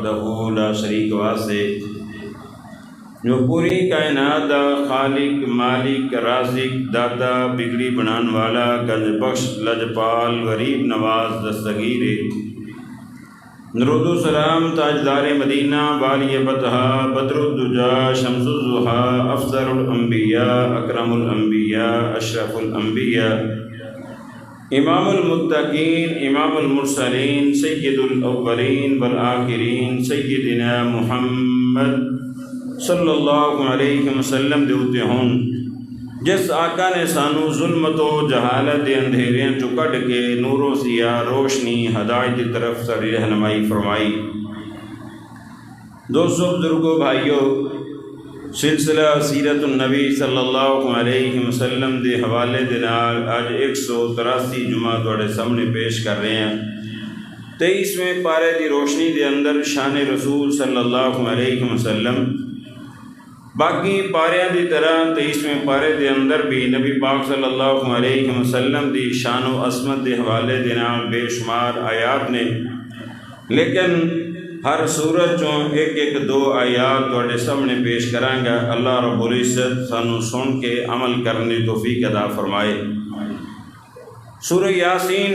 وحدہ لا شریک واسطے جو پوری کائنات دا خالق مالک رازق داتا بگڑی بنان والا گنج بخش لجپال غریب نواز دستگیر درود و سلام تاجدار مدینہ والی بطحہ بدر الدجا شمس الضحیٰ افضل الانبیاء اکرم الانبیاء اشرف الانبیاء امام المتقین امام المرسلین سید الاولین والآخرین سیدنا محمد صلی اللہ علیہ وسلم دے اتے ہون جس آقا نے سانو ظلمت و جہالت دے اندھیریاں چو کٹ کے نور و ضیاء روشنی ہدایت دی طرف ساری رہنمائی فرمائی۔ دوستو بزرگو بھائیو، سلسلہ سیرت النبی صلی اللہ علیہ وسلم دے حوالے دے نال آج 183 جمعہ توڑے سامنے پیش کر رہے ہیں۔ 23ویں پارے دی روشنی دے اندر شان رسول صلی اللہ علیہ وسلم، باقی پاریاں دی طرح 23ویں پارے دے اندر بھی نبی پاک صلی اللہ علیہ وسلم دی شان و عظمت دے حوالے دے نال بے شمار آیات نے، لیکن ہر سورت چوں ایک دو آیات توڑے سامنے پیش کرائیں گا۔ اللہ رب العزت سانو سن کے عمل کرنے توفیق عطا فرمائے۔ سورہ یاسین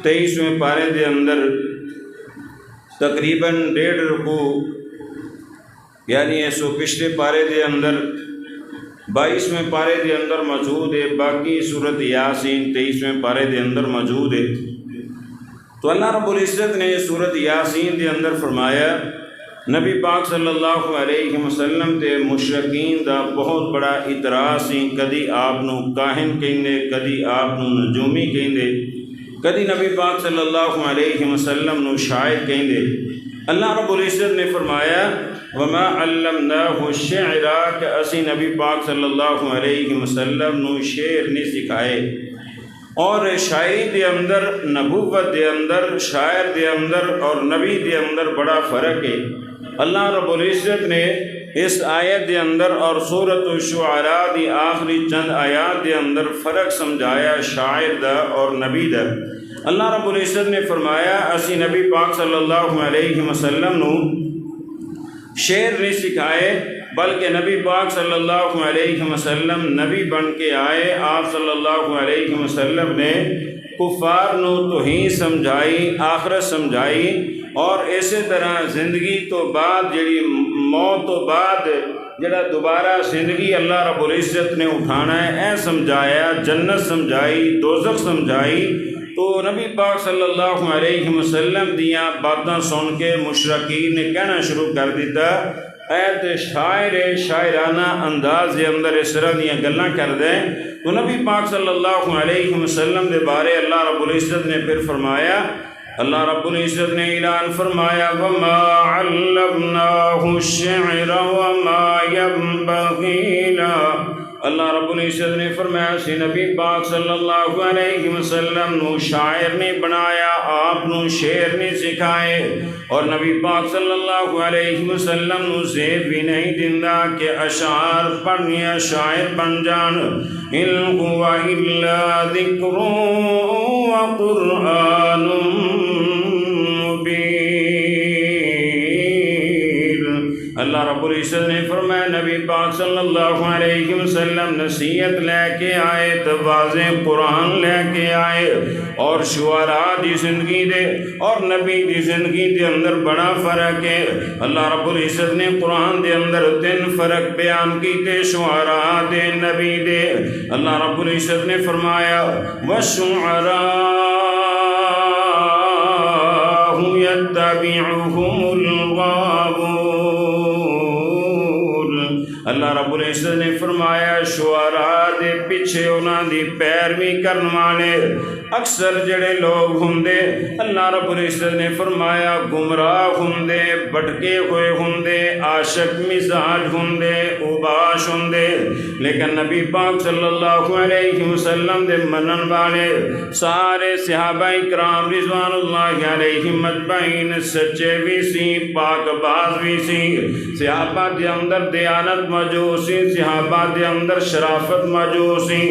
23ویں پارے دے اندر تقریباً 1.5 رکوع، یعنی ایسو پچھلے پارے دے اندر 22ویں پارے دے اندر موجود ہے، باقی سورت یاسین 23ویں پارے دے اندر موجود ہے۔ تو اللہ رب العزت نے سورت یاسین دے اندر فرمایا نبی پاک صلی اللہ علیہ وسلم تے مشرکین دا بہت بڑا اعتراض سی، کدی آپ نو کاہن کہندے، کدی آپ نو نجومی کہندے، کدی نبی پاک صلی اللہ علیہ وسلم نو شاعر کہندے۔ اللہ رب العزت نے فرمایا وما علمناہ الشعر کہ اسی نبی پاک صلی اللہ علیہ وسلم نو شعر نہیں سکھائے۔ اور شاعری دے اندر، نبوت دے اندر، شاعر دے اندر اور نبی دے اندر بڑا فرق ہے۔ اللہ رب العزت نے اس آیت دے اندر اور سورۃ الشعراء دی آخری چند آیات دے اندر فرق سمجھایا شاعر دا اور نبی دا۔ اللہ رب العزت نے فرمایا اسی نبی پاک صلی اللہ علیہ وسلم نو شعر نہیں سکھائے، بلکہ نبی پاک صلی اللہ علیہ وسلم نبی بن کے آئے۔ آپ صلی اللہ علیہ وسلم نے کفار نو توہین سمجھائی، آخرت سمجھائی، اور اسی طرح زندگی تو بعد جڑی موت تو بعد جڑا دوبارہ زندگی اللہ رب العزت نے اٹھانا ہے اے سمجھایا، جنت سمجھائی، دوزخ سمجھائی۔ تو نبی پاک صلی اللہ علیہ وسلم دیاں باتاں سن کے مشرکین نے کہنا شروع کر دیتا اے تے شاعر شاعرانہ انداز دے اندر اس طرح دیاں گلاں کر دیں۔ تو نبی پاک صلی اللہ علیہ وسلم دے بارے اللہ رب العزت نے پھر فرمایا، اللہ رب العزت نے اعلان فرمایا وما علمناہ الشعر وما ينبغي له۔ اللہ رب العزت نے فرمایا سی نبی پاک صلی اللہ علیہ وسلم نو شاعر نے بنایا، آپ نو شعر نے سکھائے، اور نبی پاک صلی اللہ علیہ وسلم نو زیب بھی نہیں دندا کہ اشعار پڑھنیا شاعر بن جان۔ ان هو الا ذکر وقرآن مبین۔ اللہ رب العزت نے فرمایا نبی پاک صلی اللہ علیہ وسلم نصیحت لے کے آئے، واضح قرآن لے کے آئے، اور شعراء دی زندگی دے اور نبی دی زندگی دے اندر بڑا فرق ہے۔ اللہ رب العزت نے قرآن دے اندر 3 فرق بیان کیتے شعراء دے، نبی دے۔ اللہ رب العزت نے فرمایا وَالشُّعَرَاءُ يَتَّبِعُهُمُ الْغَاوُونَ۔ اللہ رب العزت نے فرمایا شعراء دے پیچھے انہاں دی پیروی کرن والے اکثر جڑے لوگ ہوندے، اللہ رب العزت نے فرمایا گمراہ ہوندے، بھٹکے ہوئے ہوندے، عاشق مزاج ہوندے، اوباش ہوندے۔ لیکن نبی پاک صلی اللہ علیہ وسلم دے منن والے سارے صحابہ کرام رضوان اللہ علیہم اجمعین سچے بھی سی، پاک باز بھی سی۔ صحابہ دے اندر دیانت موجود سی، صحابہ دے اندر شرافت موجود سی،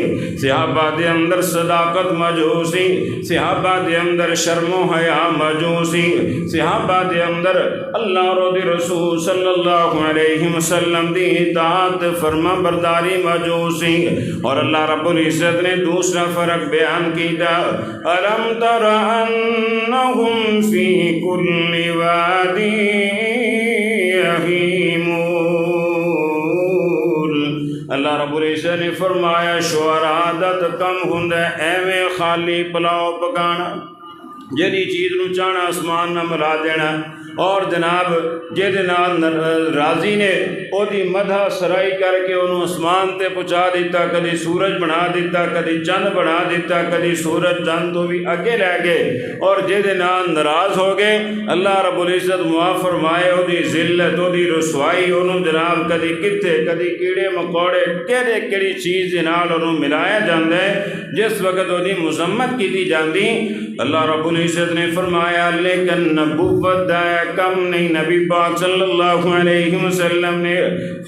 صحابہ دے اندر صداقت موجود سی۔ سی، صحابہ دے اندر شرم و حیا موجود سی، صحابہ دے اندر اللہ اور دی رسول صلی اللہ علیہ وسلم دی اطاعت فرما برداری موجود سی۔ اور اللہ رب العزت نے دوسرا فرق بیان کیتا، الم تر انہم فی کل وادی یہیمون۔ اللہ رب العزت نے فرمایا شعراء عادت کم ہوندا ایویں خالی پلاؤ پکانا، جہی چیز نو چاہنا آسمان نہ ملا دینا، اور جناب جہدے نال راضی نے او دی مدح سرائی کر کے انہوں آسمان تے پہنچا دیتا، کدی سورج بنا دیتا، کدی چند بنا دیتا، کدی سورج چند تو بھی اگے لے گئے، اور جہدے نال ناراض ہو گئے اللہ رب العزت معاف فرمائے او دی ذلت او دی رسوائی انہوں جناب کدی کتے کدی کیڑے مکوڑے کیڑی چیز دے نال انہوں ملایا جاندہ ہے، جس وقت او دی مذمت کی جاندی اللہ رب العزت نے فرمایا لیکن نبوت دا کم نہیں، نبی پاک صلی اللہ علیہ وسلم نے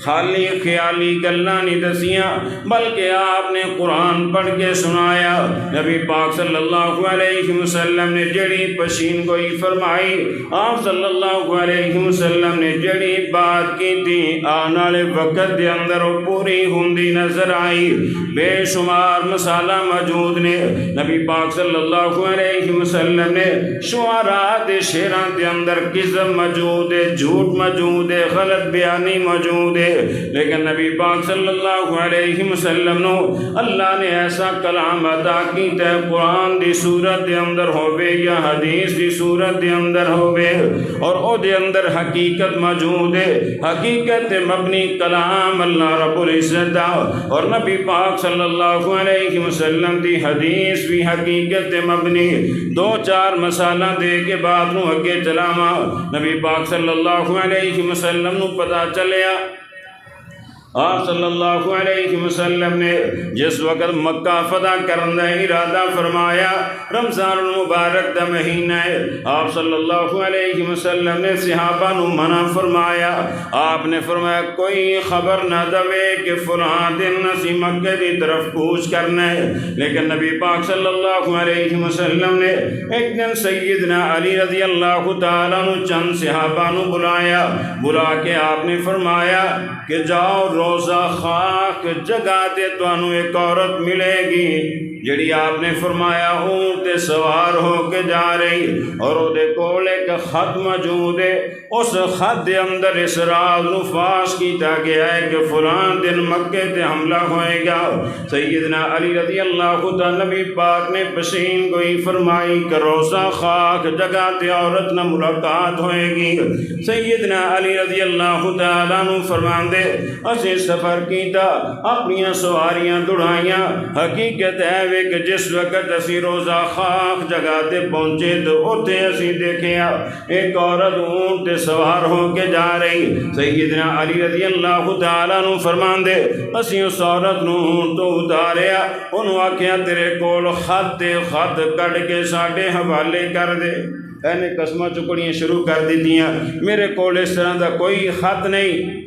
خالی خیالی گلاں نہیں دسیاں بلکہ آپ نے قرآن پڑھ کے سنایا۔ نبی پاک صلی اللہ علیہ وسلم نے جڑی پشین گوئی فرمائی، آپ صلی اللہ علیہ وسلم نے جڑی بات کی تھی آنے والے وقت دے اندر وہ پوری ہوندی نظر آئی۔ بے شمار مسالہ موجود نے، نبی پاک صلی اللہ علیہ وسلم نے شعراء دے شعراں دے اندر کذب موجود ہے، جھوٹ موجود ہے، غلط بیانی موجود ہے، لیکن نبی پاک صلی اللہ علیہ وسلم نو اللہ نے ایسا کلام عطا کیتا ہے، قرآن دی صورت دے اندر ہوئے یا حدیث دی صورت دے اندر ہوئے، اور او دے اندر حقیقت موجود ہے، حقیقت مبنی کلام اللہ رب العزت دا، اور نبی پاک صلی اللہ علیہ وسلم دی حدیث بھی حقیقت مبنی۔ دو چار مسالہ دے کے بعد نو اگے چلاما نبی پاک صلی اللہ علیہ وسلم نو پتا چلیا، آپ صلی اللہ علیہ وسلم نے جس وقت مکہ فتح کرنے کا ارادہ فرمایا، رمضان المبارک دا مہینہ ہے، آپ صلی اللہ علیہ وسلم نے صحابہ نو منع فرمایا، آپ نے فرمایا کوئی خبر نہ دوے کہ فلاں دن اسی مکہ دی طرف کوچ کرنا ہے، لیکن نبی پاک صلی اللہ علیہ وسلم نے ایک دن سیدنا علی رضی اللہ تعالیٰ نو چند صحابہ نو بلا کے آپ نے فرمایا کہ جاؤ روزہ خاک جگہ تے تانوں ایک عورت ملے گی جڑی آپ نے فرمایا اونٹ تے سوار ہو کے جا رہی، اور او دے کول ایک خط موجود ہے، اس خط دے اندر اس راز نو فاش کیتا گیا ہے کہ فلاں دن مکے تے حملہ ہوئے گا۔ سیدنا علی رضی اللہ تعالی نبی پاک نے پشین گوئی فرمائی کہ روزہ خاک جگہ تے عورت نہ ملاقات ہوئے گی۔ سیدنا علی رضی اللہ تعالیٰ نو فرماندے اسے سفر کیتا، اپنیاں سواریاں دوڑائیاں، حقیقت ہے کہ جس وقت اسی روزہ خاک جگہ تے پہنچے تو اوتھے اسی دیکھیا ایک عورت اونٹ تے سوار ہو کے جا رہی۔ سیدنا علی رضی اللہ تعالیٰ نو فرماندے اسی اس عورت نو اونٹ تو اتاریا، انہوں آکھیا تیرے کول خط تے خط کٹ کے ساڈے حوالے کر دے۔ اینے قسمہ چکڑیاں شروع کر دیتیاں، میرے کول اس طرح دا کوئی خط نہیں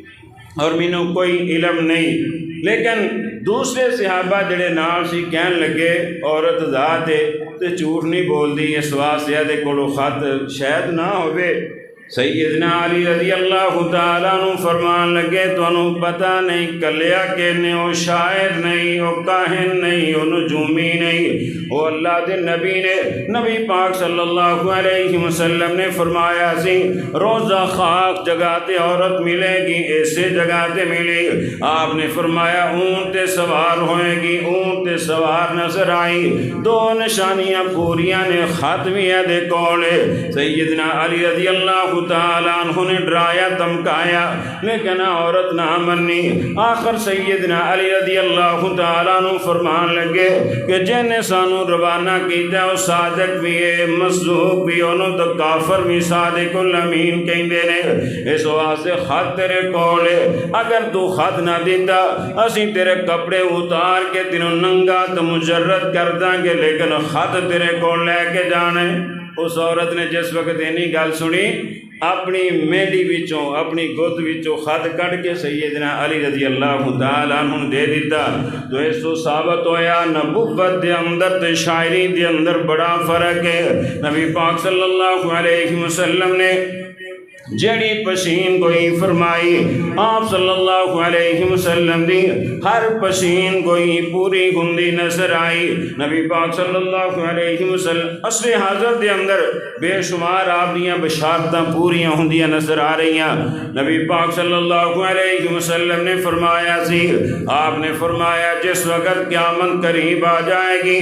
اور مینوں کوئی علم نہیں، لیکن دوسرے صحابہ جڑے نال سی کہن لگے عورت ذات ہے تے جھوٹ نہیں بول دی، اس واسطے دے کولو خط شاید نہ ہوئے۔ سیدنا علی رضی اللہ تعالیٰ نو فرمان لگے تانوں پتہ نہیں کلیا کہ نے او شاعر نہیں، او کاہن نہیں، او نجومی نہیں، او اللہ دے نبی نے، نبی پاک صلی اللہ علیہ وسلم نے فرمایا سی روزہ خاک جگہ تے عورت ملے گی، ایسے جگہ تے ملی۔ آپ نے فرمایا اونٹ تے سوار ہوئے گی، اونٹ تے سوار نظر آئی، دو نشانیاں پوریاں نے خط بھی ہے دے کولے۔ سیدنا علی رضی اللہ تعالیٰ عنہ نے ڈرایا دھمکایا لیکن عورت نہ منی۔ آخر سیدنا علی رضی اللہ تعالیٰ عنہ فرمان لگے کہ جن سانو روانہ کیتا او صادق بھی ہے، مصدوق بھی، انہوں تو کافر بھی صادق الامین کہندے نے۔ اس واسطے خط تیرے کولے، اگر تو خط نہ دیتا اسی تیرے کپڑے اتار کے تینوں ننگا تو مجرد کر داں گے، لیکن خط تیرے کول لے کے جانے۔ اس عورت نے جس وقت اینی گل سنی اپنی میڈی وچوں اپنی گود وچوں خط کٹ کے سیدنا علی رضی اللہ تعالیٰ عنہ دے دیتا. تو اس تو ثابت ہویا نبوت دے اندر تے شاعری دے اندر بڑا فرق ہے. نبی پاک صلی اللہ علیہ وسلم نے جڑی پشین گوئی فرمائی آپ صلی اللہ علیہ وسلم دی ہر پشین گوئی پوری ہندی نظر آئی. نبی پاک صلی اللہ علیہ وسلم عصر حاضر دے اندر بے شمار آپ دیاں بشارتاں پوریاں ہندیاں نظر آ رہیاں. نبی پاک صلی اللہ علیہ وسلم نے فرمایا سی آپ نے فرمایا جس وقت قیامت قریب آ جائے گی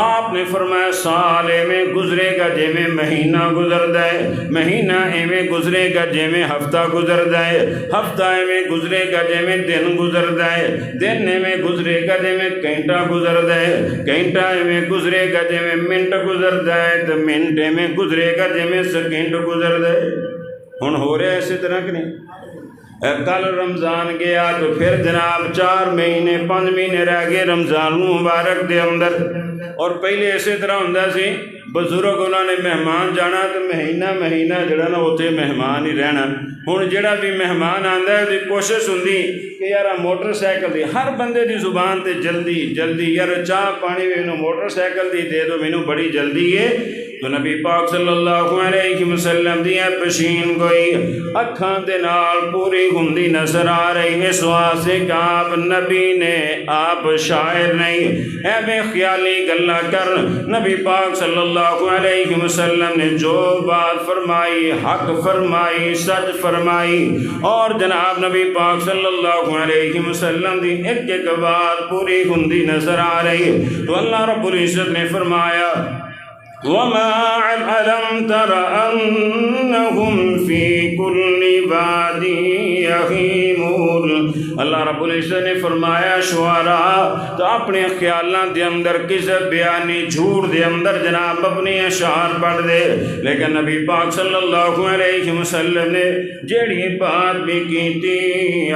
آپ نے فرمایا سال میں گزرے گا جے میں مہینہ گزر دائے مہینہ میں گزرے گا جے میں ہفتہ گزر دائے ہفتہ میں گزرے گا جے میں دن گزر دائے دن میں گزرے گا جے میں گھنٹہ گزر دائے گھنٹہ میں گزرے گا جے میں منٹ گزر دائے تو منٹ میں گزرے گا جے میں سیکنڈ گزر دائے. ہن ہو رہا ہے اسی طرح کہ نہیں؟ کل رمضان گیا تو پھر جناب 4 مہینے 5 مہینے رہ گئے رمضان مبارک دے اندر. اور پہلے اسی طرح ہوندا سی بزرگ انہوں نے مہمان جانا تو مہینہ جڑا نا اتنے مہمان ہی رہنا. ہن جڑا بھی مہمان آندا ہے کوشش ہوندی کہ یار موٹر سائیکل دی ہر بندے دی زبان تے جلدی یار چاہ پانی مینوں موٹر سائیکل دی دے دو مینوں بڑی جلدی ہے. تو نبی پاک صلی اللہ علیہ وسلم دیاں پشین گوئی اکھاں دے نال پوری ہندی نظر آ رہی. اس واسطے کہ آپ نبی نے آپ شاعر نہیں ایویں خیالی گلا کر نبی پاک صلی اللہ علیہ وسلم نے جو بات فرمائی حق فرمائی سچ فرمائی. اور جناب نبی پاک صلی اللہ علیہ وسلم دی ایک بات پوری ہندی نظر آ رہی. تو اللہ رب العزت نے فرمایا وَمَا أَلَمْ تَرَ أَنَّهُمْ فِي كُلِّ وَادٍ يَهِيمُونَ. اللہ رب العزت نے فرمایا شعراء تو اپنے خیالاں دے اندر کسے بیانی جھوٹ دے اندر جناب اپنی اشعار پڑھ دے. لیکن نبی پاک صلی اللہ علیہ وسلم نے جیڑی بات بھی کی تھی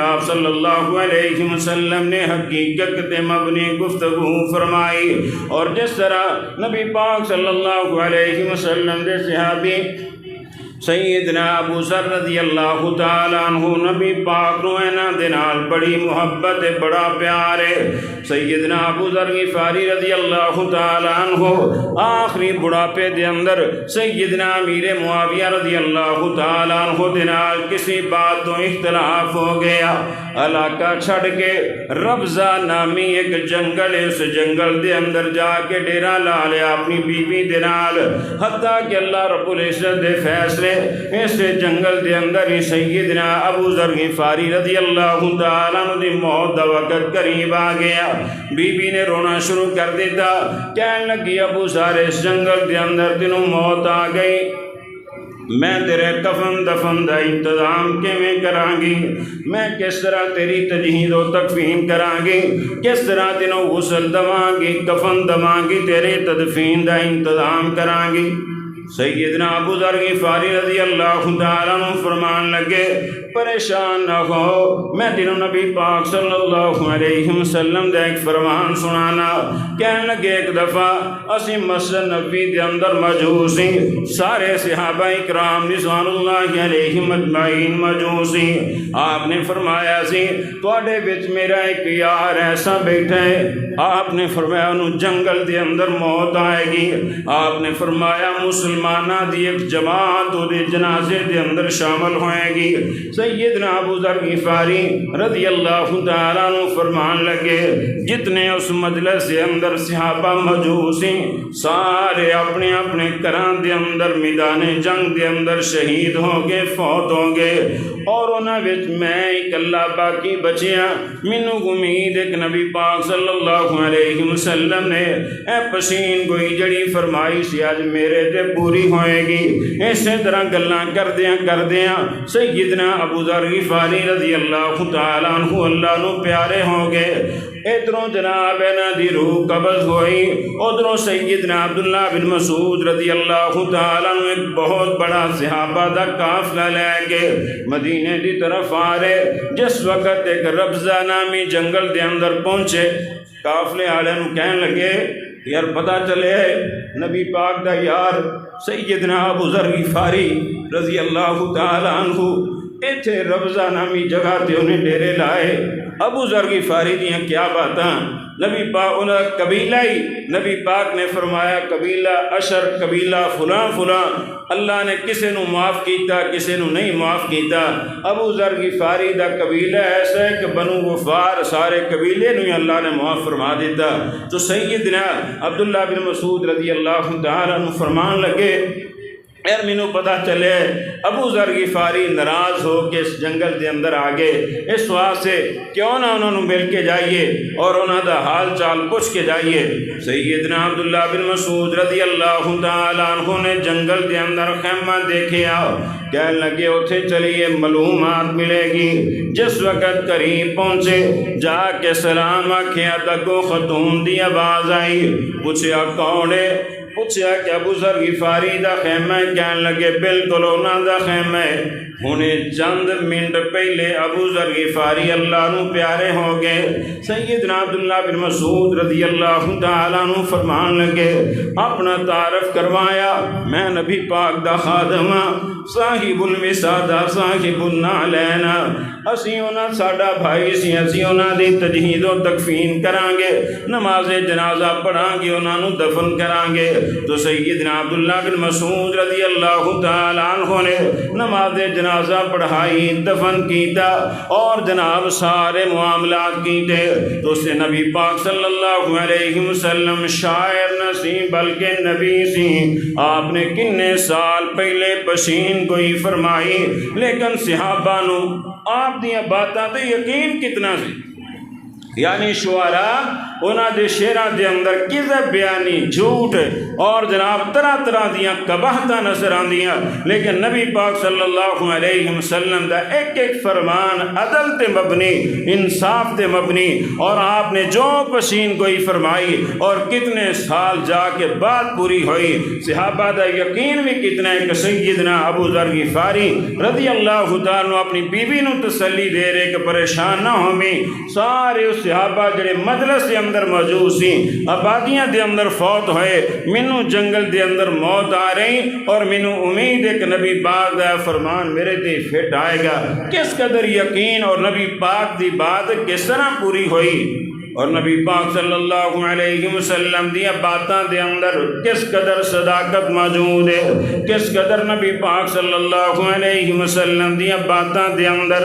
آپ صلی اللہ علیہ وسلم نے حقیقت تے مبنی گفتگو فرمائی. اور جس طرح نبی پاک صلی اللہ علیہ وسلم دے صحابی سیدنا ابو ذر رضی اللہ تعالیٰ عنہ نبی پاک نو اینا دے نال بڑی محبت بڑا پیار ہے. سیدنا ابو ذر غفاری رضی اللہ تعالیٰ عنہ آخری بڑھاپے دے اندر سیدنا امیر معاویہ رضی اللہ تعالیٰ عنہ دے نال کسی بات تو اختلاف ہو گیا. علاقہ چھڑ کے ربضہ نامی ایک جنگل ہے اس جنگل دے اندر جا کے ڈیرا لا لیا اپنی بیوی دے نال. حتیٰ کہ اللہ رب العزت دے فیصلے اس جنگل دے اندر ہی سیدنا ابو ذر غفاری رضی اللہ تعالیٰ عنہ دی موت دا وقت قریب آ گیا. بی بی نے رونا شروع کر دیتا کہنے لگی ابو ذر اس جنگل دے اندر تینوں موت آ گئی میں تیرے کفن دفن دا انتظام کیویں کراں گی میں کس طرح تیری تجہیز و تکفین کراں گی کس طرح تینوں غسل دواں گی کفن دواں گی تیرے تدفین دا انتظام کراں گی. سیدنا ابو ذر غفاری رضی اللہ تعالیٰ عنہ فرمان لگے پریشان نہ ہو میں تینوں نبی پاک صلی اللہ علیہ وسلم دے ایک فرمان سنانا. کہنے لگے ایک دفعہ اسی مسجد نبی دے اندر موجود سارے صحابہ اکرام رضوان اللہ علیہم اجمعین موجود. آپ نے فرمایا سی تواڈے وچ میرا ایک یار ایسا بیٹھا ہے آپ نے فرمایا انہوں جنگل دے اندر موت آئے گی. آپ نے فرمایا مسلمانہ دی ایک جماعت دے جنازے دے اندر شامل ہوئے گی. سیدنا ابو ذر غفاری رضی اللہ تعالیٰ عنہ فرمان لگے جتنے اس مجلس کے اندر صحابہ موجود ہیں سارے اپنے اپنے گھراں دے اندر میدان جنگ دے اندر شہید ہوں گے فوت ہوں گے اور انہاں وچ میں اکلا باقی بچیاں. مینوں امید ایک نبی پاک صلی اللہ علیہ وسلم نے اے پشین گوئی جڑی فرمائی سی اج میرے تے پوری ہوئے گی. اسی طرح گلاں کردیاں سیدنا ابو ذر غفاری رضی اللہ تعالیٰ عنہ اللہ نو پیارے ہو گئے. ادھروں جناب اینا دی روح قبض ہوئی ادھروں سیدنا عبداللہ بن مسعود رضی اللہ تعالیٰ عنہ ایک بہت بڑا صحابہ دا قافلہ لے کے مدینے دی طرف آ رہے. جس وقت ایک ربضہ نامی جنگل دے اندر پہنچے قافلے والے نو کہنے لگے یار پتہ چلے نبی پاک دا یار سیدنا ابو ذر غفاری رضی اللہ تعالی عنہ ایتھے ربضہ نامی جگہ تے انہیں ڈیرے لائے۔ ابو ذر غفاری دیاں کیا باتاں نبی پاک انہیں قبیلہ ہی نبی پاک نے فرمایا قبیلہ اشر قبیلہ فلاں فلاں اللہ نے کسے نو معاف کیتا کسے نو نہیں معاف کیتا۔ ابو ذر غفاری دا قبیلہ ایسا ہے کہ بنو غفار سارے قبیلے نو ہی اللہ نے معاف فرما دیتا۔ تو سیدنا عبداللہ بن مسعود رضی اللہ تعالیٰ عنہ فرمان لگے یار مینوں پتہ چلے ابو ذر غفاری ناراض ہو کے اس جنگل دے اندر آگے اس واسطے کیوں نہ انہوں مل کے جائیے اور انہوں دا حال چال پوچھ کے جائیے۔ سیدنا عبداللہ بن مسعود رضی اللہ تعالیٰ عنہ نے جنگل دے اندر خیمہ دیکھیا، کہنے لگے اتھے چلیے معلومات ملے گی۔ جس وقت قریب پہنچے جا کے سلام آکھیا تکو خاتون دی آواز آئی، پوچھیا کون ہے؟ پوچھا کہ ابو ذر غفاری دا خیمہ ہے؟ کہنے لگے بالکل انہاں دا خیمہ ہے۔ انہیں چند منٹ پہلے ابو ذر غفاری اللہ نو پیارے ہو گئے۔ سیدنا عبداللہ بن مسعود رضی اللہ تعالیٰ عنہ فرمان لگے اپنا تعارف کروایا، میں نبی پاک دا خادم ہاں، صاحب الوسادہ صاحب النعلین، اسی انہاں ساڈا بھائی سی، اسی انہاں دی تجہید و تکفین کران گے، نماز جنازہ پڑھان گے، انہاں نو دفن کران گے۔ تو سیدنا عبداللہ بن مسعود رضی اللہ تعالیٰ عنہ نے نماز جنازہ پڑھائی، دفن کیتا اور جناب سارے معاملات کیتے۔ تو اس سے نبی پاک صلی اللہ علیہ وسلم شاعر نہ سی بلکہ نبی سی۔ آپ نے کنے سال پہلے پشین کوئی فرمائی، لیکن صحابہ نو آپ دیاں باتاں تے یقین کتنا سی، یعنی شعراء انہاں دے شعراں دے اندر کذب بیانی، جھوٹ اور جناب طرح طرح دیاں قباحتاں نظر آندیاں، لیکن نبی پاک صلی اللہ علیہ وسلم دا ایک ایک فرمان عدل تے مبنی، انصاف تے مبنی، اور آپ نے جو پشین کوئی فرمائی اور کتنے سال جا کے بات پوری ہوئی۔ صحابہ دا یقین بھی کتنا ہے کہ سیدنا ابو ذر غفاری رضی اللہ تعالیٰ اپنی بیوی نو تسلی دے رہے کہ پریشان نہ ہومی، سارے اس صحابہ جڑے مجلس دے اندر موجود سی، آبادیاں دے اندر فوت ہوئے، مینوں جنگل دے اندر موت آ رہی اور مینوں امید ہے کہ نبی پاک دا فرمان میرے تے فٹ آئے گا۔ کس قدر یقین اور نبی پاک دی بات کس طرح پوری ہوئی، اور نبی پاک صلی اللہ علیہ وسلم دیا باتاں دے اندر کس قدر صداقت موجود ہے، کس قدر نبی پاک صلی اللہ علیہ وسلم دیا باتاں دے اندر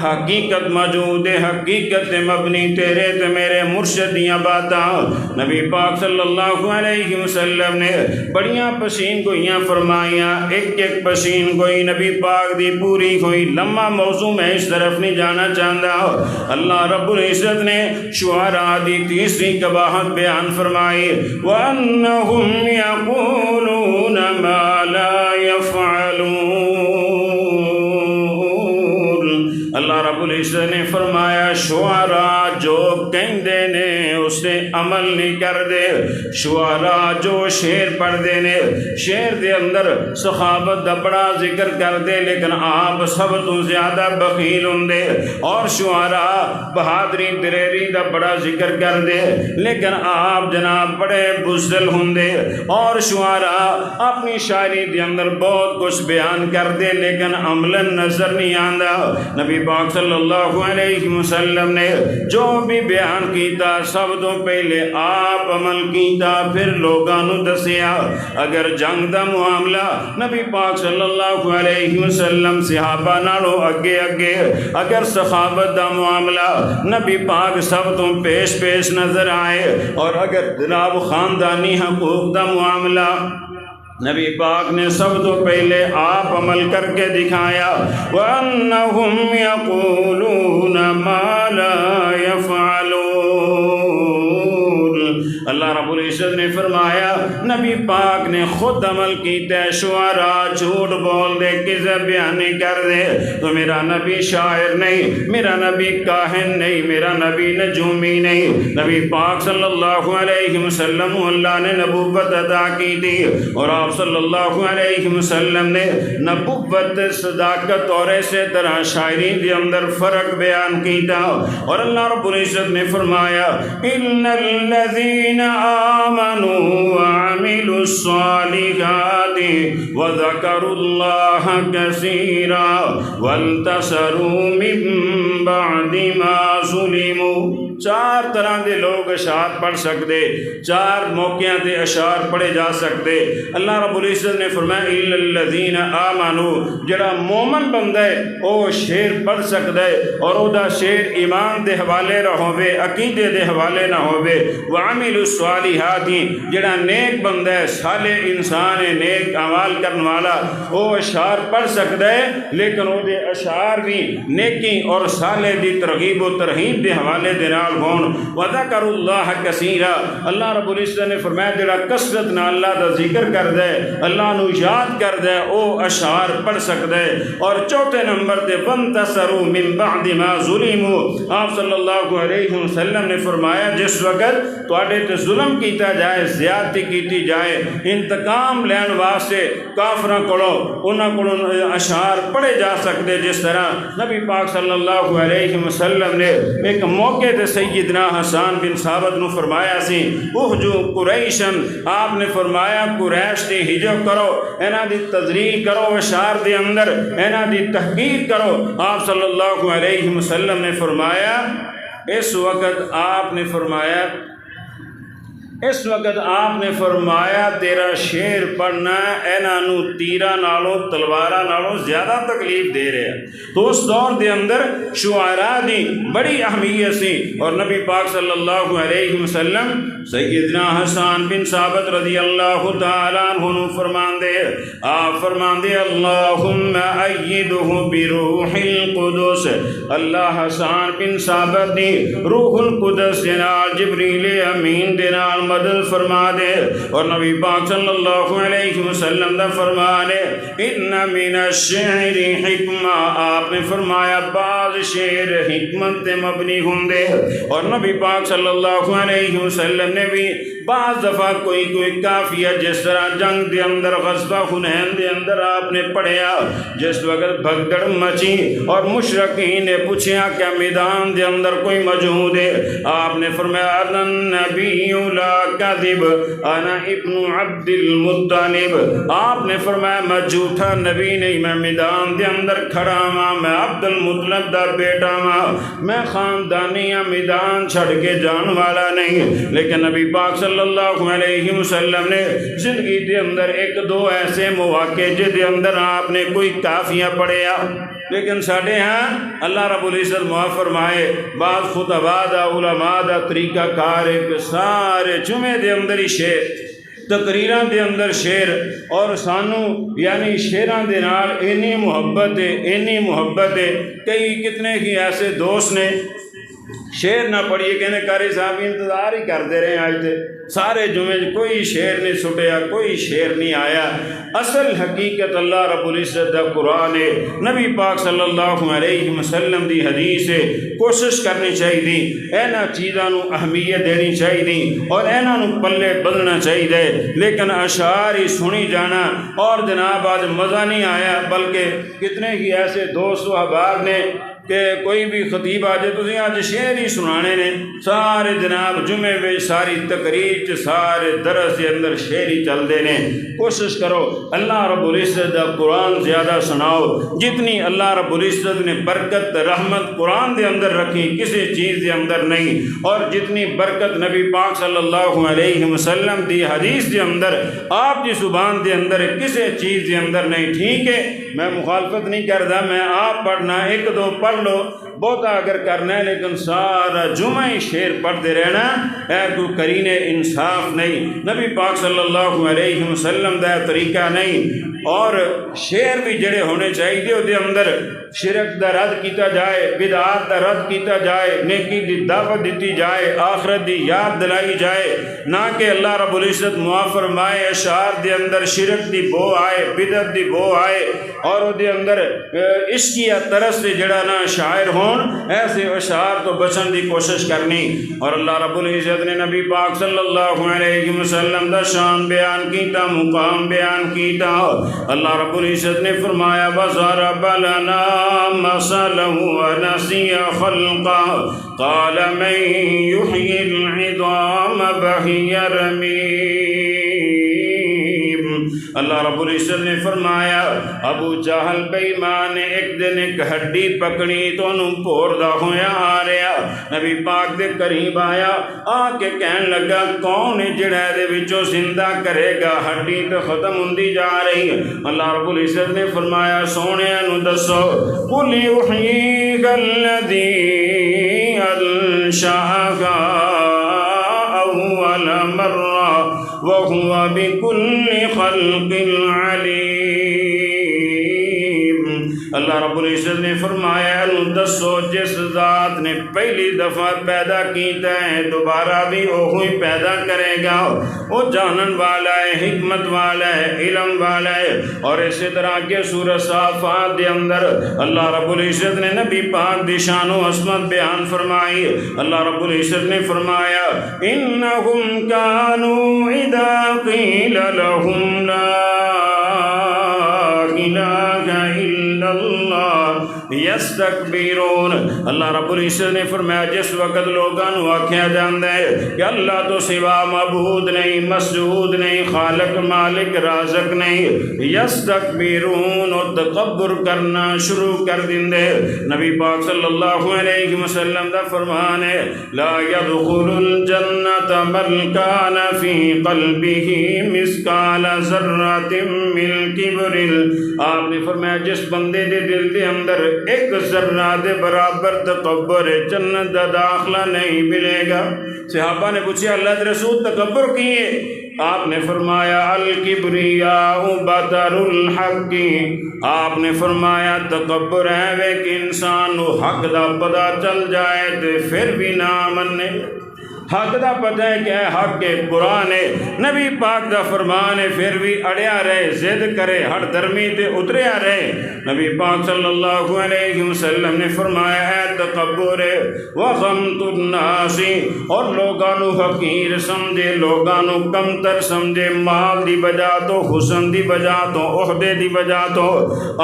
حقیقت موجود ہے، حقیقت مبنی تیرے تے میرے مرشد دیا باتاں۔ نبی پاک صلی اللہ علیہ وسلم نے بڑیاں پشین گوئیاں فرمائیاں، ایک ایک پشین گوئی نبی پاک دی پوری ہوئی۔ لمحہ موضوع میں اس طرف نہیں جانا چاہتا، اللہ رب العزت نے شعراء دی تیسری قباحت بیان فرمائی، وَأَنَّهُمْ يَقُولُونَ مَا لَا يَفْعَلُونَ۔ اللہ رب العزت نے فرمایا شعراء جو کہندے نے اسے عمل نہیں کر دے، شعراء جو شعر پڑھ دے نے، شعر دے اندر صحابت دا بڑا ذکر کر دے لیکن آپ سب تو زیادہ بخیل ہوندے، اور شعراء بہادری دلیری دا بڑا ذکر کر دے لیکن آپ جناب بڑے بزدل ہوندے، اور شعراء اپنی شاعری دے اندر بہت کچھ بیان کر دے لیکن عملاً نظر نہیں آندا۔ نبی پاک صلی اللہ علیہ وسلم نے جو بھی بیان کیتا سب تو پہلے آپ عمل کیتا، پھر لوگاں نو دسیا۔ اگر جنگ دا معاملہ نبی پاک صلی اللہ علیہ وسلم صحابہ نالوں اگے اگے، اگر سخاوت دا معاملہ نبی پاک سب تو پیش پیش نظر آئے، اور اگر جناب خاندانی حقوق دا معاملہ نبی پاک نے سب تو پہلے آپ عمل کر کے دکھایا، وَأَنَّهُمْ يَقُولُونَ مَا لَا يَفْعَلُونَ۔ اللہ رب العزت نے فرمایا نبی پاک نے خود عمل کیتا ہے. شعراء جھوٹ بول دے, کذب بیانی کر دے تو میرا نبی شاعر نہیں, میرا نبی کاہن نہیں, میرا نبی نجومی نہیں. نبی پاک صلی اللہ علیہ وسلم اللہ نے نبوت عطا کی تھی, اور آپ صلی اللہ علیہ وسلم نے نبوت, صداقت اور اسی طرح شاعری کے اندر فرق بیان کیتا. اور اللہ رب العزت نے فرمایا ان الذین آمنوا وعملوا الصالحات وذکروا اللہ کثیرا وانتصروا من بعد ما ظلموا. چار طرح دے لوگ اشعار پڑھ سکتے, چار موقعوں تے اشعار پڑھے جا سکتے. اللہ رب العزت نے فرمایا الا الذین آمنوا, جڑا مومن بندہ ہے وہ شعر پڑھ سکتا ہے, اور او دا شعر ایمان دے حوالے نہ ہوے, عقیدے دے حوالے نہ ہوے. وعملوا الصالحات, جڑا نیک بندہ ہے, صالح انسان ہے, نیک اعمال کرنے والا, وہ اشعار پڑھ سکتا ہے, لیکن وہ دے اشعار بھی نیکی اور صالح دی ترغیب و ترہیب دے حوالے دے نال ہون. وذکر اللہ کثیرا, اللہ رب العزت نے فرمایا جڑا کثرت نال اللہ دا ذکر کردا ہے, اللہ نو یاد کردا ہے, او اشعار پڑھ سکدا ہے. اور چوتھے نمبر تے وانتصروا من بعد ما ظلموا, آپ صلی اللہ علیہ وسلم نے فرمایا جس وقت تواڈے تے ظلم کیتا جائے, زیادتی کیتی جائے, انتقام لین واسطے کافراں کولوں انہاں کولوں اشعار پڑھے جا سکتے. جس طرح نبی پاک صلی اللہ علیہ وسلم نے ایک موقع تے سیدنا حسان بن ثابت نو فرمایا سی احجو قریشن, آپ نے فرمایا قریش دی ہجو کرو, انہاں دی تذلیل کرو, اشعار دے اندر انہاں دی تحقیر کرو. آپ صلی اللہ علیہ وسلم نے فرمایا اس وقت آپ نے فرمایا تیرا شعر پڑھنا انہاں نو تیرا نالوں تلوارا نالوں زیادہ تکلیف دے رہے ہیں. تو اس دور دے اندر شعراء دی بڑی اہمیت سی, اور نبی پاک صلی اللہ علیہ وسلم سیدنا حسان بن ثابت رضی اللہ تعالیٰ عنہ فرماندے, آپ فرماندے اللہم ایدہ بروح القدس, اللہ حسان بن ثابت دی روح القدس دینال جبریل امین دینال مدد فرما دے. اور نبی پاک صلی اللہ علیہ وسلم دا فرمانے ان من الشعر حکمہ, آپ نے فرمایا بعض شعر حکمت مبنی ہوندے. اور نبی پاک صلی اللہ علیہ وسلم نے بھی بعض دفعہ کوئی کافیہ, جس طرح جنگ دے اندر غزوہ حنین دے اندر آپ نے پڑھیا, جس وقت بھگدڑ مچی اور مشرکین نے پوچھا کیا میدان دے اندر کوئی موجود ہے, آپ نے فرمایا انا النبی لا کذب انا ابن عبد المطلب, آپ نے فرمایا میں جھوٹا نبی نہیں, میں میدان دے اندر کھڑا ہاں, میں عبد المطلب دا بیٹا ہاں, میں خاندانیاں میدان چھڑ کے جان والا نہیں. لیکن نبی پاک صلی اللہ علیہ وسلم نے زندگی دے اندر ایک دو ایسے مواقع جے دے اندر آپ نے کوئی کافیہ پڑھیا, لیکن ساڑھے ہاں اللہ رب العزت معاف فرمائے بعض خطباء دا علماء دا طریقہ کار ہے کہ سارے جمعے دے اندر ہی شعر, تقریراں دے اندر شعر, اور سانو یعنی شعراں دے نال اینی محبت ہے. کئی کتنے ہی ایسے دوست نے شعر نہ پڑھیے کہنے قاری صاحب انتظار ہی کرتے رہے, آج تے سارے جمعے کوئی شعر نہیں سٹیا, کوئی شعر نہیں آیا. اصل حقیقت اللہ رب العزت دا قرآن ہے, نبی پاک صلی اللہ علیہ وسلم دی حدیث ہے. کوشش کرنی چاہیے اینا چیزاں نو اہمیت دینی چاہیے اور اینا نو پلے بدلنا چاہیے. لیکن اشعار ہی سنی جانا اور جناب آج مزہ نہیں آیا, بلکہ کتنے ہی ایسے دوست و احباب نے کہ کوئی بھی خطیب آ جائے تسی آج شعر ہی سنانے نے, سارے جناب جمعے میں ساری تقریر سارے درس کے اندر شعر ہی چل دے نے. کوشش کرو اللہ رب العزت دا قرآن زیادہ سناؤ, جتنی اللہ رب العزت نے برکت رحمت قرآن دے اندر رکھی کسی چیز دے اندر نہیں, اور جتنی برکت نبی پاک صلی اللہ علیہ وسلم دی حدیث دے اندر آپ دی زبان دے اندر کسی چیز دے اندر نہیں. ٹھیک ہے میں مخالفت نہیں کرتا, میں آپ پڑھنا ایک دو پڑھ لو, بہتا اگر کرنا ہے لیکن سارا جمعہ ہی شعر پڑھتے رہنا اے کوئی کرین انصاف نہیں، نبی پاک صلی اللہ علیہ وسلم دا طریقہ نہیں۔ اور شعر بھی جڑے ہونے چاہیے وہ اندر شرک دا رد کیتا جائے، بدعات دا رد کیتا جائے، نیکی دی دعوت دیتی جائے، آخرت دی یاد دلائی جائے، نہ کہ اللہ رب العزت معاف فرمائے اشعار دے اندر شرک دی بو آئے، بدعت دی بو آئے، اور وہ دے اندر عشقیہ طرز سے جڑا نا شاعر ہون، ایسے اشعار تو بچن دی کوشش کرنی۔ اور اللہ رب العزت نے نبی پاک صلی اللہ علیہ وسلم دا شان بیان کیتا، مقام بیان کیتا۔ اللہ رب العزت نے فرمایا وَضَرَبَ لَنَا مَثَلًا وَنَسِيَ خَلْقَهُ قَالَ مَن يُحْيِي الْعِظَامَ وَهِيَ رَمِيمٌ۔ اللہ رب العزت نے فرمایا ابو جہل بے ایمان نے ایک دن ایک ہڈی پکڑی تو انہوں پھوڑدا ہویا آ رہا، نبی پاک دے قریب آیا، آ کے کہن لگا کون ہے جڑا دے وچوں زندہ کرے گا، ہڈی تو ختم ہوندی جا رہی ہے۔ اللہ رب العزت نے فرمایا سونیا نو دسو قُلْ يُحْيِيكَ الَّذِي أَنشَأَهَا أَوَّلَ مَرَّةٍ وَهُوَ بِكُلِّ خَلْقٍ عَلِيمٌ۔ اللہ رب العزت نے فرمایا دسو جس ذات نے پہلی دفعہ پیدا کیتا ہے دوبارہ بھی وہی پیدا کرے گا، وہ جانن والا ہے، حکمت والا ہے، علم والا ہے۔ اور اسی طرح کے سورہ صافات دے اندر اللہ رب العزت نے نبی پاک دی شان و عظمت بیان فرمائی۔ اللہ رب العزت نے فرمایا انہم کانوا اذا قیل لهم لا الہ الا اللہ یستکبرون۔ اللہ رب العزت نے فرمایا جس وقت لوگوں آکھیا جاندا ہے کہ اللہ تو سوا معبود نہیں، مسجود نہیں، خالق مالک رازق نہیں، یستکبرون، اور تکبر کرنا شروع کر دیندے۔ نبی پاک صلی اللہ علیہ وسلم دا فرمان ہے لا يدخل الجنت من کان فی قلبہ مثقال ذرۃ من کبر۔ آپ نے فرمایا جس بندے دے دل دے اندر ایک ذرہ دے برابر تکبر ہے جنت دا داخلہ نہیں ملے گا۔ صحابہ نے پوچھا اللہ کے رسول تکبر کی ہے؟ آپ نے فرمایا الکبریاء بطر الحق۔ آپ نے فرمایا تکبر ہے وہ کہ انسان کو حق دا پتہ چل جائے تے پھر بھی نہ منے۔ حق دا پتہ ہے کہ حق ہے، قرآن ہے، نبی پاک دا فرمان ہے، پھر بھی اڑیا رہے، ضد کرے، ہر درمی تے اتریا رہے۔ نبی پاک صلی اللہ علیہ وسلم نے فرمایا ہے تکبر ہے وغمط الناس، اور لوگاں نو حقیر سمجھے، لوگاں نو کمتر سمجھے، مال دی وجہ تو، حسن دی وجہ تو، عہدے دی وجہ تو۔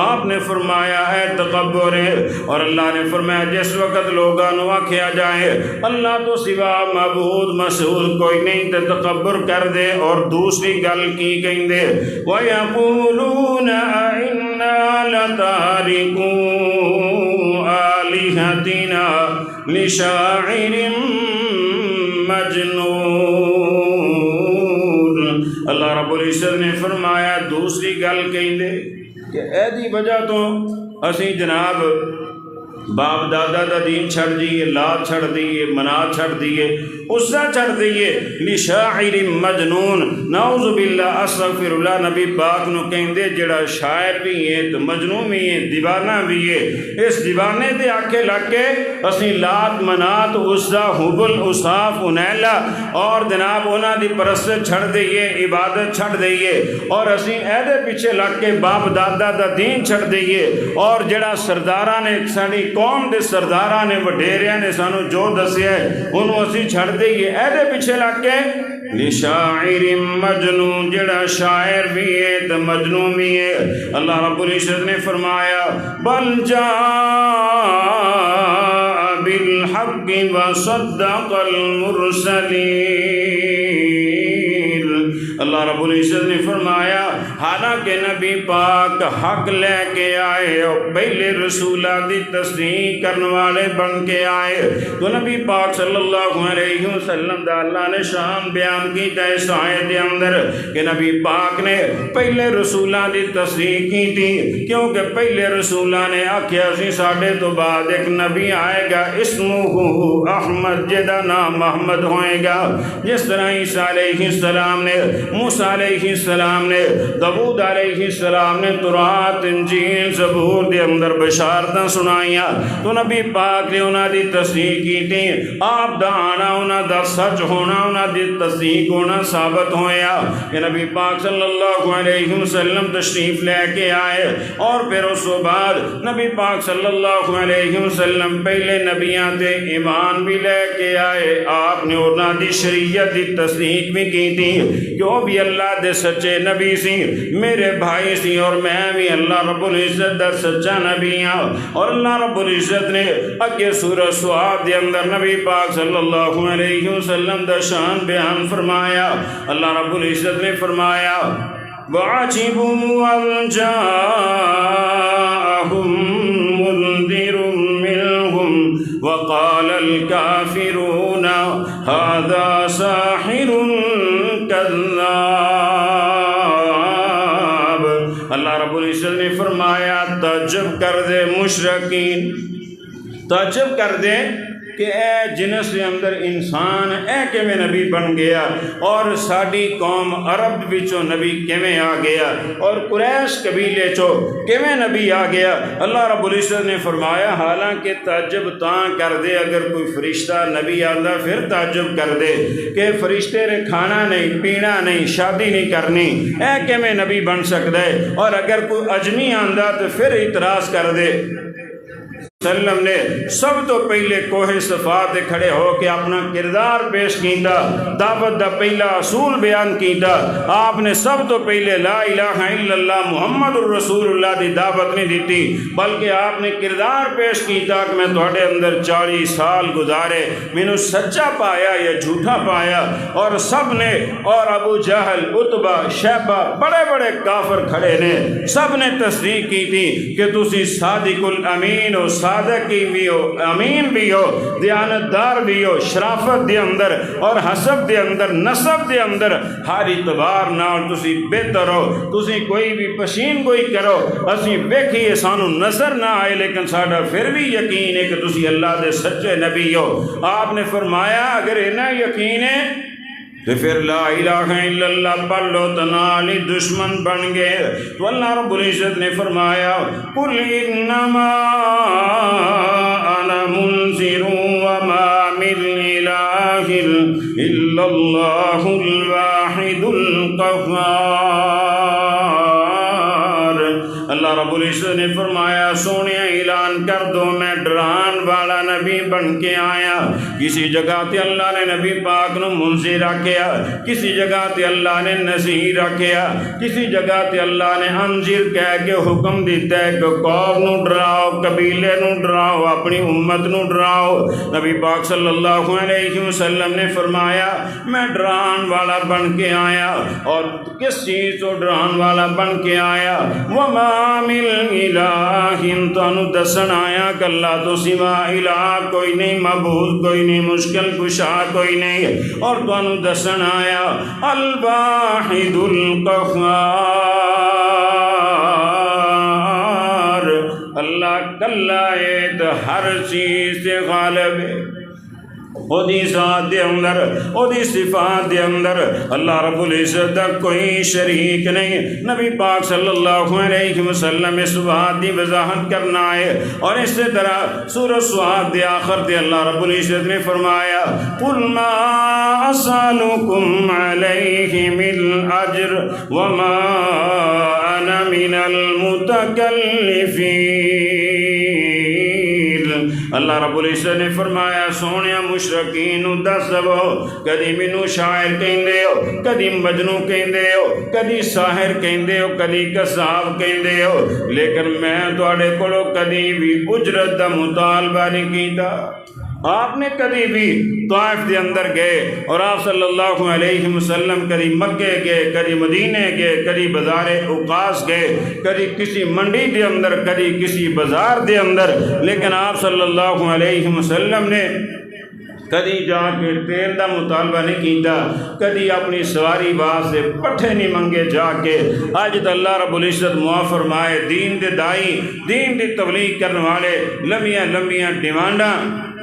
آپ نے فرمایا ہے تکبر ہے۔ اور اللہ نے فرمایا جس وقت لوگاں نو آکھیا جائے اللہ تو سوا معبود مسعود کوئی نہیں تے تکبر کر دے، اور دوسری گل کی کہیں دے وَيَقُولُونَ أَإِنَّا لَتَارِكُو آلِهَتِنَا لِشَاعِرٍ مَجْنُونٍ۔ اللہ رب العزت نے فرمایا دوسری گل کہیں دے کہ اے دی وجہ تو اسی جناب باپ دادا دا دین چھڑ دیئے، لات چھڑ دیئے، منات چھڑ دیئے، عزا چھڑ دیئے، لشاعر مجنون، نعوذ باللہ استغفر اللہ۔ نبی پاک نو کہیں دے جڑا شاعر بھی ہے تو مجنون بھی ہے، دیوانہ بھی ہے، اس دیوانے دے آکے لگ کے اسی لات منات عزا حبل اصحاف انیلا اور جناب انہاں دی پرست چھڑ دیئے، عبادت چھڑ دیئے، اور اسی ایدے پیچھے لگ کے باپ دادا دا دین چھڑ دیئے، اور جڑا سردارہ نے سانی قوم دے سرداراں نے وڈیریاں نے سانو جو دسیا ہے انہوں اسی چھڑ دئیے، ایدے پیچھے لگ کے لشاعر مجنون، جڑا شاعر بھی ہے تو مجنون بھی ہے۔ اللہ رب العزت نے فرمایا بل جاء بالحق وصدق المرسلین۔ اللہ رب العزت نے فرمایا حالانکہ حالانکہ نبی پاک حق لے کے آئے اور پہلے رسولہ دی تصدیق کرنے والے بن کے آئے، تو نبی پاک صلی اللہ علیہ وسلم دا اللہ نے شان بیان کی اس آیت دے اندر کہ نبی پاک نے پہلے رسولہ دی تصدیق کی تھی، کیونکہ پہلے رسولہ نے آکھیا سی ساڈے تو بعد ایک نبی آئے گا اسمہ احمد جدا نام محمد ہوئے گا، جس طرح عیسیٰ علیہ السلام نے، موسیٰ علیہ السلام نے، داؤد علیہ السلام نے تورات انجیل زبور دے اندر بشارتاں سنائیاں، تو نبی پاک نے انہاں دی تصدیق کی تھی، آپ دا آنا انہاں دا سچ ہونا انہاں دی تصدیق ہونا ثابت ہویا کہ نبی پاک صلی اللہ علیہ وسلم تشریف لے کے آئے، اور پھر اس بعد نبی پاک صلی اللہ علیہ وسلم پہلے نبیاں تے ایمان بھی لے کے آئے، آپ نے انہاں دی شریعت دی تصدیق بھی کی تھی کہ وہ بھی اللہ دے سچے نبی سی، میرے بھائی سی، اور میں بھی اللہ رب العزت دا سچا نبی ہوں۔ اور اللہ رب العزت نے اگے سورہ صاد دے اندر نبی پاک صلی اللہ علیہ وسلم دا شان بیان فرمایا، اللہ رب العزت نے فرمایا وَعَجِبُوا أَن جَاءَهُم مُّنذِرٌ مِّنْهُمْ وَقَالَ الْكَافِرُونَ هَذَا سَاحِرٌ كَذَّابٌ۔ اللہ رب العزت نے فرمایا تعجب کر دے مشرکین، تعجب کر دے کہ اے جنس کے اندر انسان اے کیویں نبی بن گیا، اور ساڈی قوم عرب وچوں نبی کیویں آ گیا، اور قریش قبیلے چوں کیویں نبی آ گیا۔ اللہ رب العزت نے فرمایا حالانکہ تعجب تاں کر دے اگر کوئی فرشتہ نبی آندا، پھر تعجب کر دے کہ فرشتے نے کھانا نہیں پینا نہیں شادی نہیں کرنی، اے کیویں نبی بن سکدا ہے، اور اگر کوئی اجمی آندا تو پھر اعتراض کر دے۔ وسلم نے سب تو پہلے کوہ صفا تے کھڑے ہو کے اپنا کردار پیش کیتا، دعوت دا پہلا اصول بیان کیتا، آپ نے سب تو پہلے لا الہ الا اللہ محمد الرسول اللہ دی دعوت نہیں دیتی، بلکہ آپ نے کردار پیش کیتا کہ میں تہاڈے اندر 40 سال گزارے، مینوں سچا پایا یا جھوٹا پایا، اور سب نے، اور ابو جہل عتبہ شیبہ بڑے بڑے کافر کھڑے نے، سب نے تصدیق کی تھی کہ تسی صادق الامین ہو، صادق بھی ہو، امین بھی ہو، دیانتدار بھی ہو، شرافت دے اندر اور حسب دے اندر نسب دے اندر ہر اعتبار نال تسی بہتر ہو، تسی کوئی بھی پشین کوئی کرو اسی ویکھیے سانو نظر نہ آئے لیکن ساڈا پھر بھی یقین ہے کہ تسی اللہ دے سچے نبی ہو۔ آپ نے فرمایا اگر انہاں یقین ہے تو پھر لا الہ الا اللہ پڑھ لو تو نال ہی دشمن بن گئے۔ تو اللہ رب العزت نے فرمایا قل انما انا منذر وما من الہ الا اللہ الواحد القہار۔ اللہ رب العزت نے فرمایا سونے اعلان کر دو میں ڈران والا نبی بن کے آیا۔ کسی جگہ تے اللہ نے نبی پاک نو منذر رکھیا، کسی جگہ تے اللہ نے نذیر رکھیا، کسی جگہ تے اللہ نے انذر کہہ کے حکم دیتا ہے کہ قوم نو ڈراؤ، قبیلے نو ڈراؤ، اپنی امت نو ڈراؤ۔ نبی پاک صلی اللہ علیہ وسلم نے فرمایا میں ڈران والا بن کے آیا، اور کس چیز تو ڈران والا بن کے آیا؟ وما من الہ، تانوں دسن آیا کہ اللہ تو سوا الہ کوئی نہیں، معبود کوئی نہیں، مشکل کشا کوئی نہیں، اور تانوں دسن آیا الواحد القہار، اللہ کلا ہے ہر چیز سے غالب ہے، اودی ذات دے اندر اودی صفات دے اندر اللہ رب العزت دا کوئی شریک نہیں۔ نبی پاک صلی اللہ علیہ وسلم اس بات دی وضاحت کرنا ہے، اور اسی طرح سورہ صاد دے آخر دے اللہ رب العزت نے فرمایا قل ما اسألکم علیہ من اجر وما انا من المتکلفین۔ اللہ رب العزت نے فرمایا سونیا مشرکین دس دو کدی مینوں شاعر کہندے ہو، کدی مجنوں کہندے ہو، کدی ساحر کہندے ہو، کدی کذاب کہندے ہو، لیکن میں تواڈے کولوں کدی بھی اجرت دا مطالبہ نہیں کیتا۔ آپ نے کبھی بھی طائف دے اندر گئے اور آپ صلی اللہ علیہ وسلم کبھی مکے گئے، کبھی مدینے گئے، کبھی بازار اوقاس گئے، کبھی کسی منڈی دے اندر، کبھی کسی بازار دے اندر، لیکن آپ صلی اللہ علیہ وسلم نے کدی جا کے تیل دا مطالبہ نہیں کیتا، کدی اپنی سواری واسطے پٹھے نہیں منگے جا کے۔ اج تو اللہ رب العزت معاف فرمائے، دین دے دائی، دین دی تبلیغ کرنے والے لمبیاں لمبیاں ڈیمانڈاں،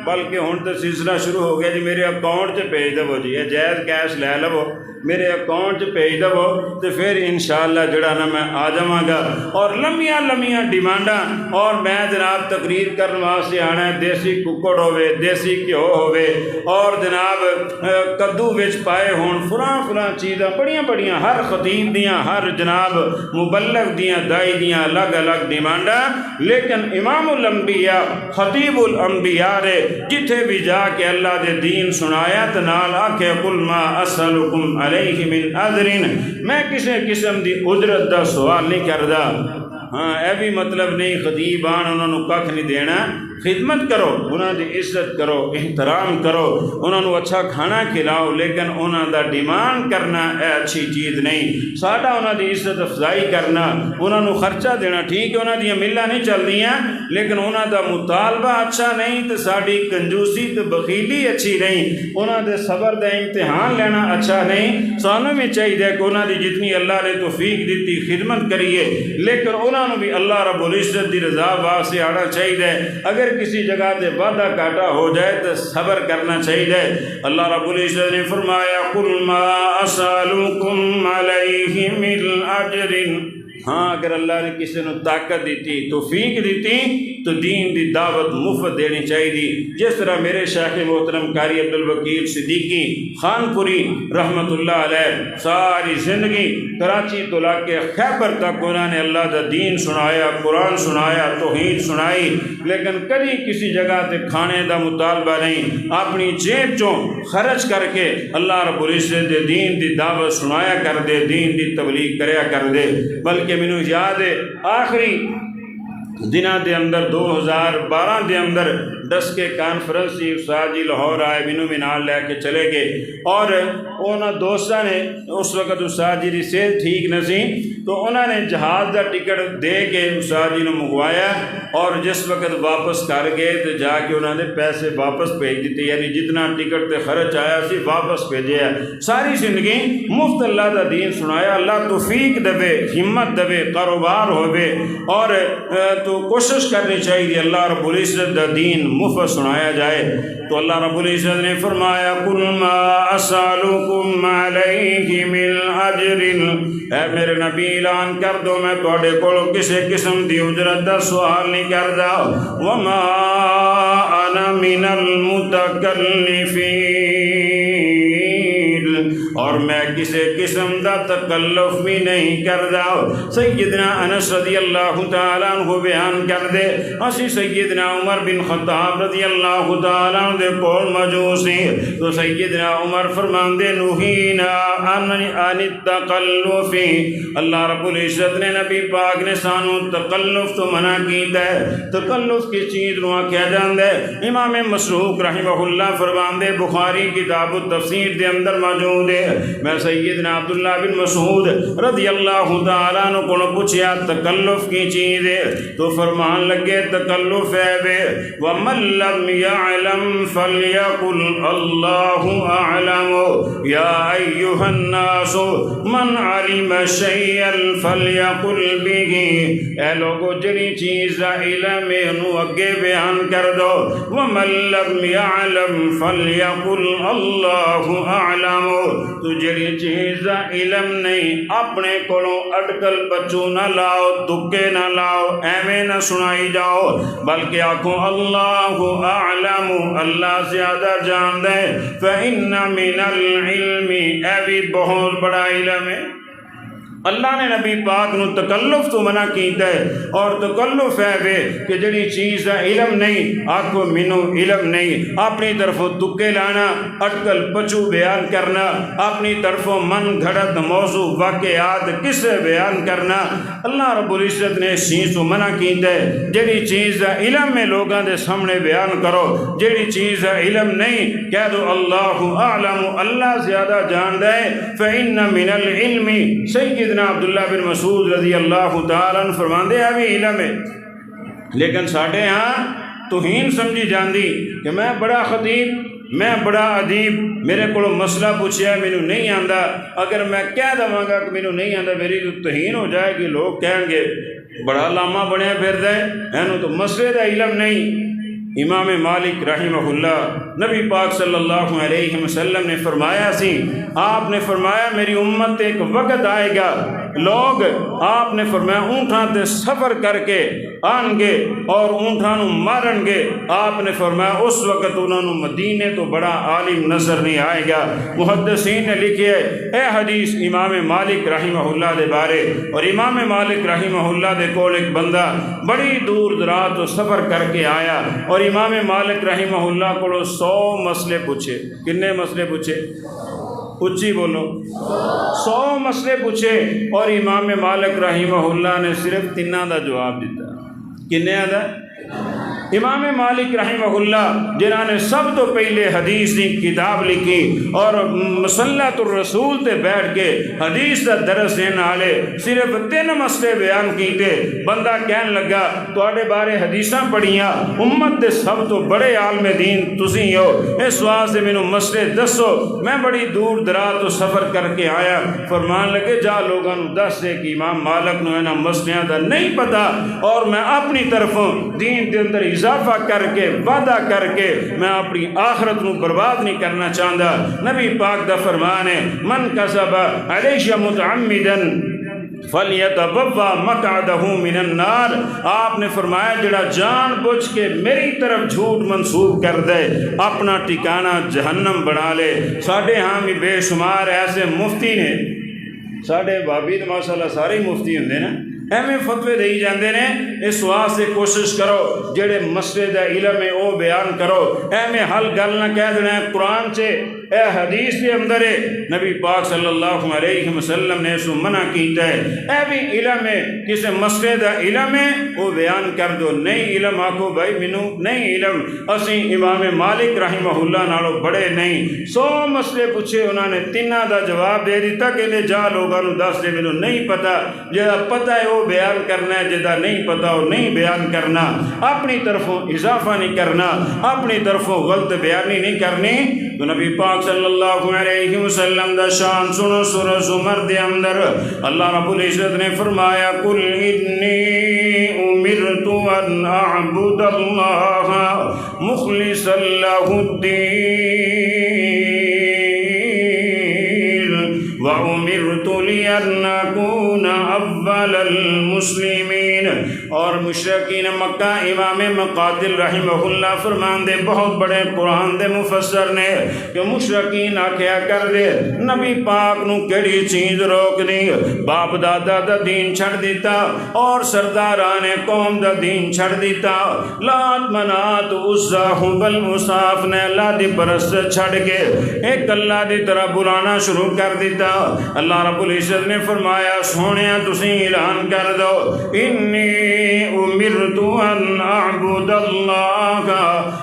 بلکہ ہن تو سلسلہ شروع ہو گیا جی میرے اکاؤنٹ چ بھیج دو جی، جائز کیش لے لو، میرے اکاؤنٹ چ بھیج دو تو پھر انشاءاللہ جڑا نا میں آ جاواں گا۔ اور لمبیاں لمبیاں ڈیمانڈاں، اور میں جناب تقریر کرنے واسطے آنا ہے، دیسی ککڑ ہوے، دیسی گھیو ہوے، اور جناب کدو وچ پائے ہون فلاں فلاں چیزاں بڑیاں بڑیاں، ہر خطیب دیاں، ہر جناب مبلغ دیاں، دائی دیاں الگ الگ ڈیمانڈاں، لیکن امام الانبیاء خطیب الانبیاء نے جتھے بھی جا کے اللہ دے دین سنایا تو نال آکھے قل ما اسألکم علیہ من اجر، میں کسی قسم دی اجرت دا سوال نہیں کردا۔ ہاں اے بھی مطلب نہیں خطیب آن انہوں نے کھ نہیں دینا، خدمت کرو، انہوں دی عزت کرو، احترام کرو، انہوں نے اچھا کھانا کھلاؤ، لیکن انہوں دا ڈیمانڈ کرنا اے اچھی چیز نہیں۔ ساڈا انہوں دی عزت افزائی کرنا، انہوں نے خرچہ دینا ٹھیک ہے، انہوں دی ملہ نہیں چل رہی ہیں، لیکن انہوں دا مطالبہ اچھا نہیں تو ساڈی کنجوسی تو بخیلی اچھی نہیں، انہوں دے صبر دا امتحان لینا اچھا نہیں۔ سانوں میں چاہیے کہ انہوں دی جتنی اللہ نے توفیق دیتی خدمت کریے، لیکن انہوں نے بھی اللہ رب العزت دی رضا واسطے آنا چاہیے۔ اگر کسی جگہ تے وعدہ کاٹا ہو جائے تو صبر کرنا چاہیے۔ اللہ رب العزت نے فرمایا قل ما اسألکم علیہ من اجر، ہاں اگر اللہ نے کسی نے طاقت دیتی، توفیق دیتی تو دین دی دعوت مفت دینی چاہیے۔ جس طرح میرے شیخ محترم قاری عبدالوکیل صدیقی خانپوری رحمۃ اللہ علیہ ساری زندگی کراچی تو لا کے خیبر تک انہوں نے اللہ دا دین سنایا، قرآن سنایا، توحید سنائی، لیکن کبھی کسی جگہ تے کھانے دا مطالبہ نہیں، اپنی جیب چوں خرچ کر کے اللہ رب العزت دے دین دی دعوت سنایا کر دے، دین دی تبلیغ کریا کر دے۔ بلکہ مینوں یاد ہے آخری دنوں دے اندر 2012 دے اندر دس کے کانفرنس سی استاد جی لاہور آئے، مینوں بھی نال لے کے چلے گئے، اور انہاں دوستاں نے اس وقت استاد جی دی صحت ٹھیک نہ سی تو انہوں نے جہاز دا ٹکٹ دے کے استاد جی نے منگوایا، اور جس وقت واپس کر گئے تو جا کے انہوں نے پیسے واپس بھیج دیتے، یعنی جتنا ٹکٹ تے خرچ آیا سی واپس بھیجیا۔ ساری زندگی مفت اللہ دا دین سنایا۔ اللہ توفیق دے، ہمت دے، کاروبار ہوئے، اور تو کوشش کرنی چاہیے اللہ رب العزت دا دین مفت سنایا جائے۔ تو اللہ رب العزت نے فرمایا قل ما اسألکم علیہ من اجر، اے میرے نبی اعلان کر دو میں تواڈے کول کسی قسم دی اجرت دا سوال نہیں کردا، وما انا من المتکلفین، اور میں کسی قسم دا تکلف بھی نہیں کردا۔ سیدنا انس رضی اللہ تعالیٰ عنہ بیان کر دے، اسی سیدنا عمر بن خطاب رضی اللہ تعالیٰ عنہ دے کول موجود سی تو سیدنا عمر فرماندے نہینا عن التکلف، اللہ رب العزت نے نبی پاک نے سانو تکلف تو منع کیتا ہے۔ تکلف کی چیز نو آکھیا جاندا ہے۔ امام مسروق رحمہ اللہ فرماندے بخاری کتاب التفسیر دے اندر موجود ہے، میں سیدنا عبداللہ بن مسعود رضی اللہ تعالیٰ عنہ کو پوچھا تکلف کی چیز ہے تو فرمان لگے تکلف ہے بے وَمَن لَّمْ يَعْلَمْ فَلْيَقُلْ اللَّهُ أَعْلَمُ يَا أَيُّهَا النَّاسُ مَنْ عَلِمَ شَيْئًا فَلْيَقُلْ بِهِ، اے لوگو جنی چیز دا علم ہے انہوں اگے بیان کر دو۔ وَمَن لَّمْ يَعْلَمْ فَلْيَقُلْ اللَّهُ أَعْلَمُ، تو جڑی چیز دا علم نہیں اپنے کولوں اٹکل بچو نہ لاؤ، دکے نہ لاؤ، ایویں نہ سنائی جاؤ، بلکہ آکھو اللہ اعلم، اللہ زیادہ جاندا ہے۔ فإن من العلم، اے بھی بہت بڑا علم ہے، اللہ نے نبی پاک نو تکلف تو منع کیتا ہے، اور تکلف ہے وے کہ جڑی چیز دا علم نہیں آکھو مینوں علم نہیں، اپنی طرفوں تکے لانا، اٹکل پچو بیان کرنا، اپنی طرفوں من گھڑت موضوع واقعات قصے بیان کرنا، اللہ رب العزت نے اس چیز تو منع کیتا ہے۔ جڑی چیز دا علم ہے لوگاں دے سامنے بیان کرو، جڑی چیز دا علم نہیں کہہ دو اللہ اعلم، اللہ زیادہ جاندا ہے۔ فإن من العلم، سیدنا عبداللہ بن مسعود رضی اللہ تعالیٰ عنہ فرماندے ہیں بھی علم ہے، لیکن ساڈے ہاں توہین سمجھی جاندی کہ میں بڑا خطیب، میں بڑا ادیب، میرے کو مسئلہ پوچھیا مینوں نہیں آندا، اگر میں کہہ دواں گا کہ مینوں نہیں آندا میری تو توہین ہو جائے گی، لوگ کہیں گے بڑا لامہ بنیا پھردا ہے، اینوں تو مسئلے دا علم نہیں۔ امام مالک رحمہ اللہ، نبی پاک صلی اللہ علیہ وسلم نے فرمایا سی، آپ نے فرمایا میری امت ایک وقت آئے گا، لوگ آپ نے فرمایا اونٹاں تے سفر کر کے آن گے اور اونٹاں نو مارن گے، آپ نے فرمایا اس وقت انہوں نے مدینے تو بڑا عالم نظر نہیں آئے گا۔ محدثین نے لکھی ہے اے حدیث امام مالک رحمہ اللہ دے بارے، اور امام مالک رحمہ اللہ دے کول ایک بندہ بڑی دور دراز تو سفر کر کے آیا، اور امام مالک رحمہ اللہ کو 100 مسئلے پوچھے۔ کنے مسئلے پوچھے؟ اچھی بولو۔ 100 مسئلے پوچھے اور امام مالک رحمہ اللہ نے صرف 3 دا جواب دیتا۔ کنے دا؟ امام مالک رحمہ اللہ جنہاں نے سب تو پہلے حدیث کی کتاب لکھی اور مسلط الرسول تے بیٹھ کے حدیث دا درس دینے والے صرف 3 مسئلے بیان کیتے، بندہ کہن لگا تواڈے بارے حدیثاں پڑھیاں، امت دے سب تو بڑے عالم دین تسی ہو، اس واسطے مینوں مسئلے دسو، میں بڑی دور دراز تو سفر کر کے آیا۔ فرمان لگے جا لوگاں نوں دس دے کہ امام مالک نوں انہاں مسئلیاں دا نہیں پتہ، اور میں اپنی طرفوں دین دے اندر اضافہ کر کے وعدہ کر کے میں اپنی آخرت نو برباد نہیں کرنا چاہتا۔ نبی پاک دا فرمان ہے من کذب علی متعمدا فَلْيَتَبَوَّأْ مَقْعَدَهُ مِنَ النَّارِ، آپ نے فرمایا جڑا جان بوجھ کے میری طرف جھوٹ منسوب کر دے اپنا ٹھکانہ جہنم بنا لے۔ ساڈے ہاں بھی بے شمار ایسے مفتی نے، ساڈے بابی تو ماشاءاللہ سارے مفتی ہوندے نا، ایویں فتوے دئی جاندے نے، اس واسطے کوشش کرو جڑے مسئلے دا علم ہے وہ بیان کرو، ایویں حل گل نہ کہہ دینا قرآن سے اے حدیث کے اندر ہے، نبی پاک صلی اللہ علیہ وسلم نے اس کو منع کیتا ہے۔ ایویں علم ہے کسی مسئلے دا علم ہے وہ بیان کر دو، نہیں علم آکھو بھائی مینوں نہیں علم، اسی امام مالک رحمہ اللہ نالوں بڑے نہیں۔ 100 مسئلے پوچھے انہوں نے 3 دا جواب دے دیتا کہ جا لوگاں نوں دس دے مینوں نہیں پتہ، جہاں پتہ ہے وہ بیان کرنا ہے، جہاں نہیں پتہ وہ نہیں بیان کرنا، اپنی طرفوں اضافہ نہیں کرنا، اپنی طرفوں غلط بیانی نہیں کرنی۔ تو نبی پاک صلی اللہ علیہ وسلم دا شان سنو، سورہ زمر دے اندر اللہ رب العزت نے فرمایا قل انی امرت ان اعبد اللہ مخلصا لہ الدین وَأُمِرْتُ لِأَنْ أَكُونَ أَوَّلَ الْمُسْلِمِينَ۔ اور مشرکین مکہ امام مقاتل رحمہ اللہ فرمان دے بہت بڑے قرآن دے مفسر نے کہ مشرکین آکھیا کر دے نبی پاک نو کیڑی چیز روک دی، باپ دادا دا دین چھڑ دیتا اور سرداران قوم دا دین چھڑ دیتا، لات منات عزا حبل مصاف نے اللہ دی پرست چھڑ کے ایک اللہ دی طرح بلانا شروع کر دیتا۔ اللہ رب العزت نے فرمایا سونیا تسی اعلان کر دو انی امرت ان اعبد اللہ،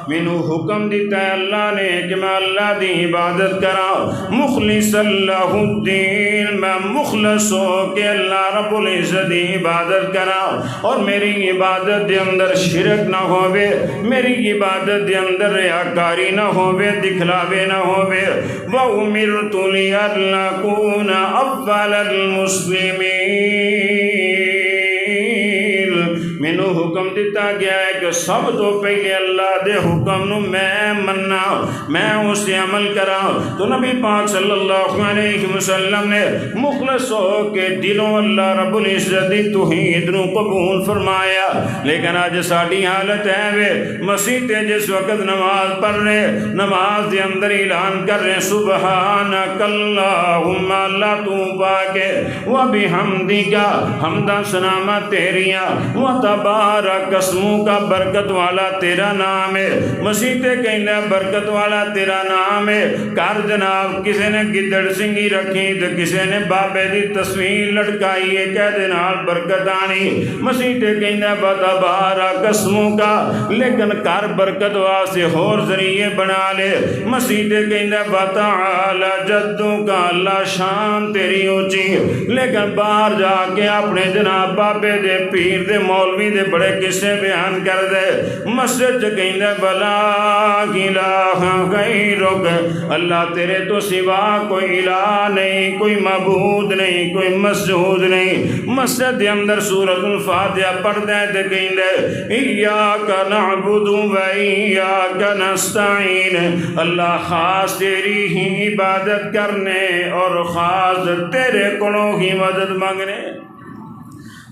مینوں حکم دیتا ہے اللہ نے کہ میں اللہ دی عبادت کرا مخلصا لہ الدین، میں مخلص ہو کہ اللہ رب العزت دی عبادت کرا، اور میری عبادت دے اندر شرک نہ ہووے، میری عبادت دے اندر ریاکاری نہ ہووے، دکھلاوے نہ ہووے، وَأُمِرْتُ لِأَلَّا أَكُونَ أَوَّلَ الْمُسْلِمِينَ، مینوں حکم دیتا گیا ہے کہ سب تو پہلے اللہ دے حکم نو میں مننا، میں اس سے عمل کرا۔ تو نبی پاک صلی اللہ علیہ وسلم نے مخلص ہو کے دلوں اللہ رب العزت دی توحید نو قبول فرمایا۔ لیکن آج ساڈی حالت ہے وے مسیح تے جس وقت نماز پڑھ رہے، نماز دے اندر اعلان کر رہے سبحانک اللہم، اللہ تو پاک ہے، وبحمدک، حمدہ سنامہ تیریاں، وتبارک اسمک، برکت والا تیرا نام ہے۔ مسیح تے کہنا برکت والا تیرا نام ہے۔ کر جناب کسی نے گدڑ سنگھی رکھی تو کسی نے بابے دی تصویر لٹکائی ہے کہ دے نال برکت آنی۔ مسیح تے کہنا وتبارک اسمک، لیکن کر برکت واسطے ہور ذریعے بنا لے۔ مسیح تے کہنا وتعالی جدک، اللہ شان تیری اونچی، لیکن باہر جا کے اپنے جناب بابے دے پیر دے مولوی دے بڑے قصے بیان کر دے۔ مسجد کہنا بلا الہ غیرک، اللہ تیرے تو سوا کوئی الہ نہیں، کوئی معبود نہیں، کوئی مسجود نہیں۔ مسجد دے اندر سورۃ الفاتحہ پڑھتے ہیں تو کہندے ایاک نعبد و ایاک نستعین، اللہ خاص تیری ہی عبادت کرنے اور خاص تیرے کولوں ہی مدد مانگنے۔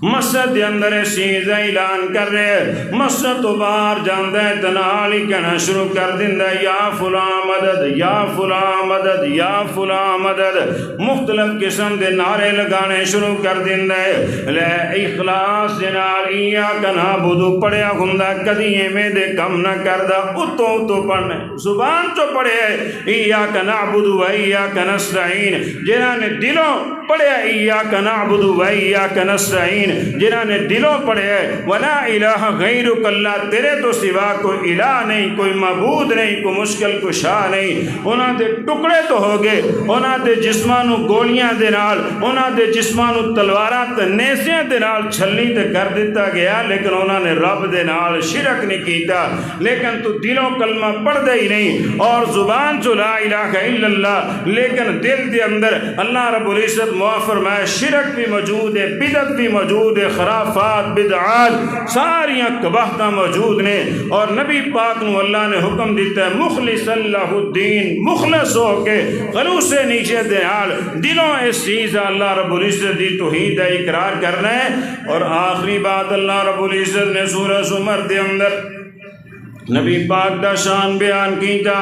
مسجد دے اندر اس چیز اعلان کر رہے، مسجد تو باہر جاندہ ہے تنال ہی کہنا شروع کر دیندہ یا فلاں مدد، یا فلاں مدد، یا فلاں مدد، مختلف قسم دے نعرے لگانے شروع کر دیندہ ہے۔ لے اخلاص دے نال ایاک نعبد پڑھیا ہندہ کدی میں دے کم نہ کردہ، اتو پڑھنے زبان تو پڑھے ایاک نعبد و ایاک نستعین، جنہاں نے دلوں پڑھے ایاک نعبد و ایاک نستعین، جنہاں نے دلوں پڑھے ولا الہ غیرک، اللہ تیرے تو سوا کوئی الہ نہیں، کوئی معبود نہیں، کوئی مشکل کشا نہیں۔ انہاں دے ٹکڑے تو ہو گئے، انہاں دے جسمانو گولیاں دے نال، انہاں دے جسمانو تلواراں تے نیزیاں دے نال چھلی تے کر دیتا گیا، لیکن انہاں نے رب دے نال شرک نہیں کیتا۔ لیکن تو دلوں کلمہ پڑھ دے ہی نہیں اور زبان چو لا الہ الا اللہ، لیکن دل دے اندر اللہ رب العزت معاف فرمائے شرک بھی موجود ہے، بدعت بھی موجود ہے، خرافات بدعات ساریاں قباحتاں موجود نے۔ اور نبی پاک نو اللہ نے حکم دیتا ہے مخلص اللہ الدین، مخلص ہو کے خلوص نیچے دیال دلوں اس چیز اللہ رب العزت دی توحید اقرار کرنا ہے۔ اور آخری بات اللہ رب العزت نے سورہ زمر دے اندر نبی پاک دا شان بیان کیتا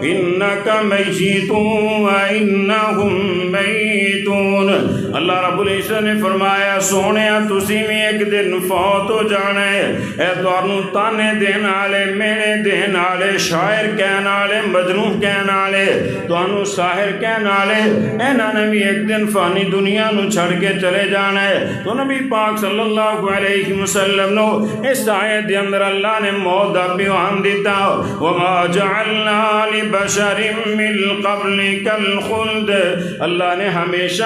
انک میتون و انہم میتون، اللہ رب العزت نے فرمایا سونیا تسی بھی ایک دن فوت ہو جانا ہے۔ اے تانوں تانے دین والے، مینے دین والے، شاعر کہن والے، مجنوں کہن والے، تانوں ساحر کہن والے، انہاں نے بھی ایک دن فانی دنیا نو چھڑ کے چلے جانا ہے۔ تو نبی پاک صلی اللہ علیہ وسلم نو اس آیت دے اندر اللہ نے موت دا بیان دیتا وما جعلنا لبشر من قبلک الخلد، اللہ نے ہمیشہ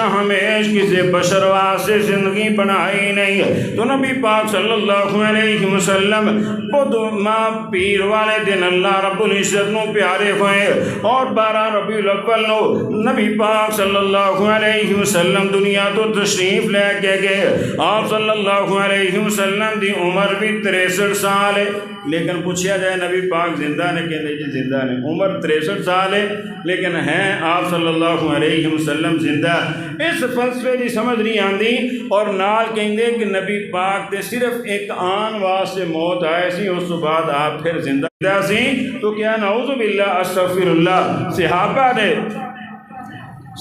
کسی بشر واسطے زندگی بنائی نہیں۔ تو نبی پاک صلی اللہ علیہ وسلم خود ماں پیر والے دن اللہ رب العزت نو پیارے ہوئے اور 12 ربیع الاول نو نبی پاک صلی اللہ علیہ وسلم دنیا تو تشریف لے کے گئے۔ آپ صلی اللہ علیہ وسلم دی عمر بھی 63 سال ہے، لیکن پوچھا جائے نبی پاک زندہ نے کہ نہیں جی زندہ نے، عمر 63 سال ہے لیکن ہیں آپ صلی اللہ علیہ وسلم زندہ۔ اس فلسفے دی سمجھ نہیں آندی اور نال کہندے کہ نبی پاک تے صرف ایک آن واسطے موت آئے سی، اس تو بعد آپ پھر زندہ سی۔ تو کیا نعوذ باللہ استغفر اللہ،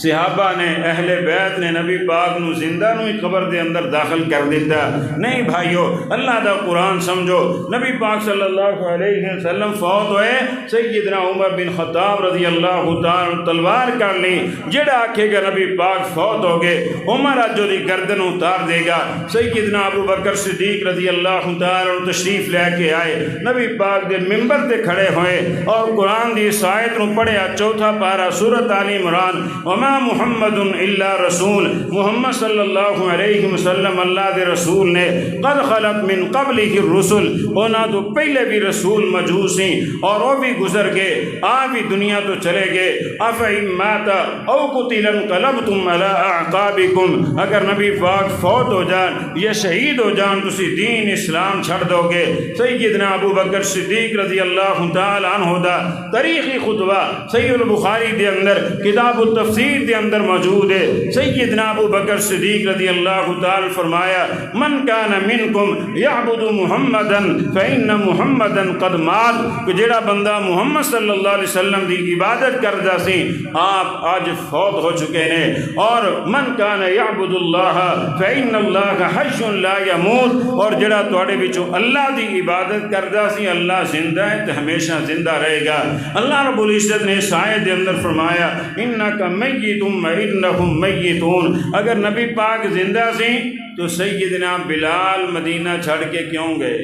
صحابہ نے اہل بیت نے نبی پاک نو زندہ نو ہی قبر دے اندر داخل کر دیتا نہیں۔ بھائیو اللہ دا قرآن سمجھو، نبی پاک صلی اللہ علیہ وسلم فوت ہوئے، سیدنا عمر بن خطاب رضی اللہ تعالی تلوار کر لی، جڑا آکھے گا نبی پاک فوت ہو گئے عمر اجو دی گردن اتار دے گا۔ سیدنا ابو بکر صدیق رضی اللہ تعالی تشریف لے کے آئے، نبی پاک دے منبر تے کھڑے ہوئے اور قرآن دی آیت نو پڑھیا، چوتھا پارہ سورۃ آل عمران وما محمد الا رسول، محمد صلی اللہ علیہ وسلم اللہ دے رسول نے، قد خلت من قبلہ الرسل، اونا تو پہلے بھی رسول موجود سی اور وہ بھی گزر گئے، آپ بھی دنیا تو چلے گئے، افئن مات او قتل انقلبتم علی اعقابکم، اگر نبی پاک فوت ہو جان یا شہید ہو جان تسی دین اسلام چھڑ دو گے۔ سیدنا ابو بکر صدیق رضی اللہ تعالی عنہ دا تاریخی خطبہ صحیح البخاری دے اندر کتاب التفسیر دے اندر موجود ہے۔ سیدنا ابو بکر صدیق رضی اللہ تعالی فرمایا من کان منکم یعبد محمدا فإن محمدا قد مات، کہ جڑا بندہ محمد صلی اللہ علیہ وسلم دی عبادت کردا سی آپ آج فوت ہو چکے نے، اور من کان یعبد اللہ فإن اللہ حی لا یموت، اور جڑا تواڈے وچوں اللہ دی عبادت کردا سی اللہ زندہ ہے تے ہمیشہ زندہ رہے گا۔ اللہ رب العزت نے اس آیت دے اندر فرمایا انک میت وانہم میتون، اگر نبی پاک زندہ سی تو سیدنا بلال مدینہ چھڑ کے کیوں گئے؟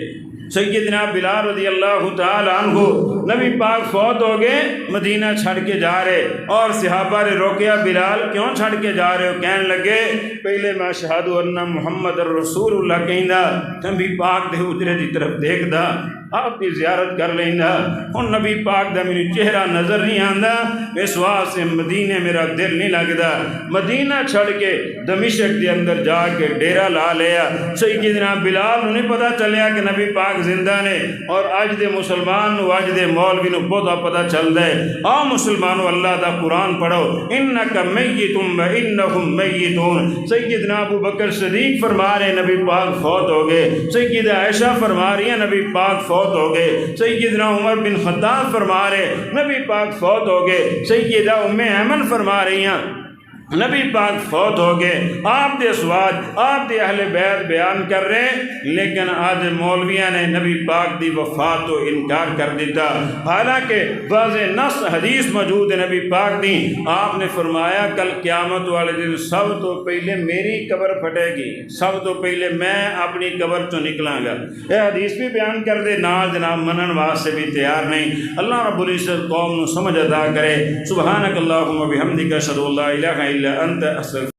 سیدنا بلال رضی اللہ تعالی عنہ نبی پاک فوت ہو گئے، مدینہ چھڑ کے جا رہے، اور صحابہ نے روکیا بلال کیوں چھڑ کے جا رہے ہو؟ کہنے لگے پہلے میں اشہد ان محمد الرسول اللہ کہندا، نبی پاک دے حجرے دی طرف دیکھدا، آپ کی زیارت کر لینا، ہن نبی پاک دا میرے چہرہ نظر نہیں آندا، اس واسطے مدینے میرا دل نہیں لگدا، مدینہ چھڑ کے دمشق دے اندر جا کے ڈیرا لا لیا۔ سیدنا بلال نوں نہیں پتہ چلیا کہ نبی پاک زندہ نے، اور اج دے مسلمان نو اج دے مولوی نو بہت پتہ چلدا ہے۔ آؤ مسلمانو اللہ دا قرآن پڑھو، انک میت وانہم میتون۔ سیدنا ابو بکر صدیق فرما رہے نبی پاک فوت ہو گئے، سیدہ عائشہ فرما رہی ہیں نبی پاک فوت ہو گئے، سیدنا عمر بن خطاب فرما رہے نبی پاک فوت ہو گئے، سیدہ ام ایمن فرما رہی ہیں نبی پاک فوت ہو گئے۔ آپ دے اسواج آپ دے اہل بیت بیان کر رہے ہیں، لیکن آج مولویاں نے نبی پاک دی وفات تو انکار کر دیتا، حالانکہ واضح نص حدیث موجود ہے نبی پاک دی۔ آپ نے فرمایا کل قیامت والے دن سب تو پہلے میری قبر پھٹے گی، سب تو پہلے میں اپنی قبر تو نکلاں گا۔ یہ حدیث بھی بیان کر دے، نال جناب منن واسطے بھی تیار نہیں۔ اللہ رب العزت قوم نو سمجھ عطا کرے۔ سبحانک اللہم و بحمدک اشہد ان لا الہ الا انت استغفرک۔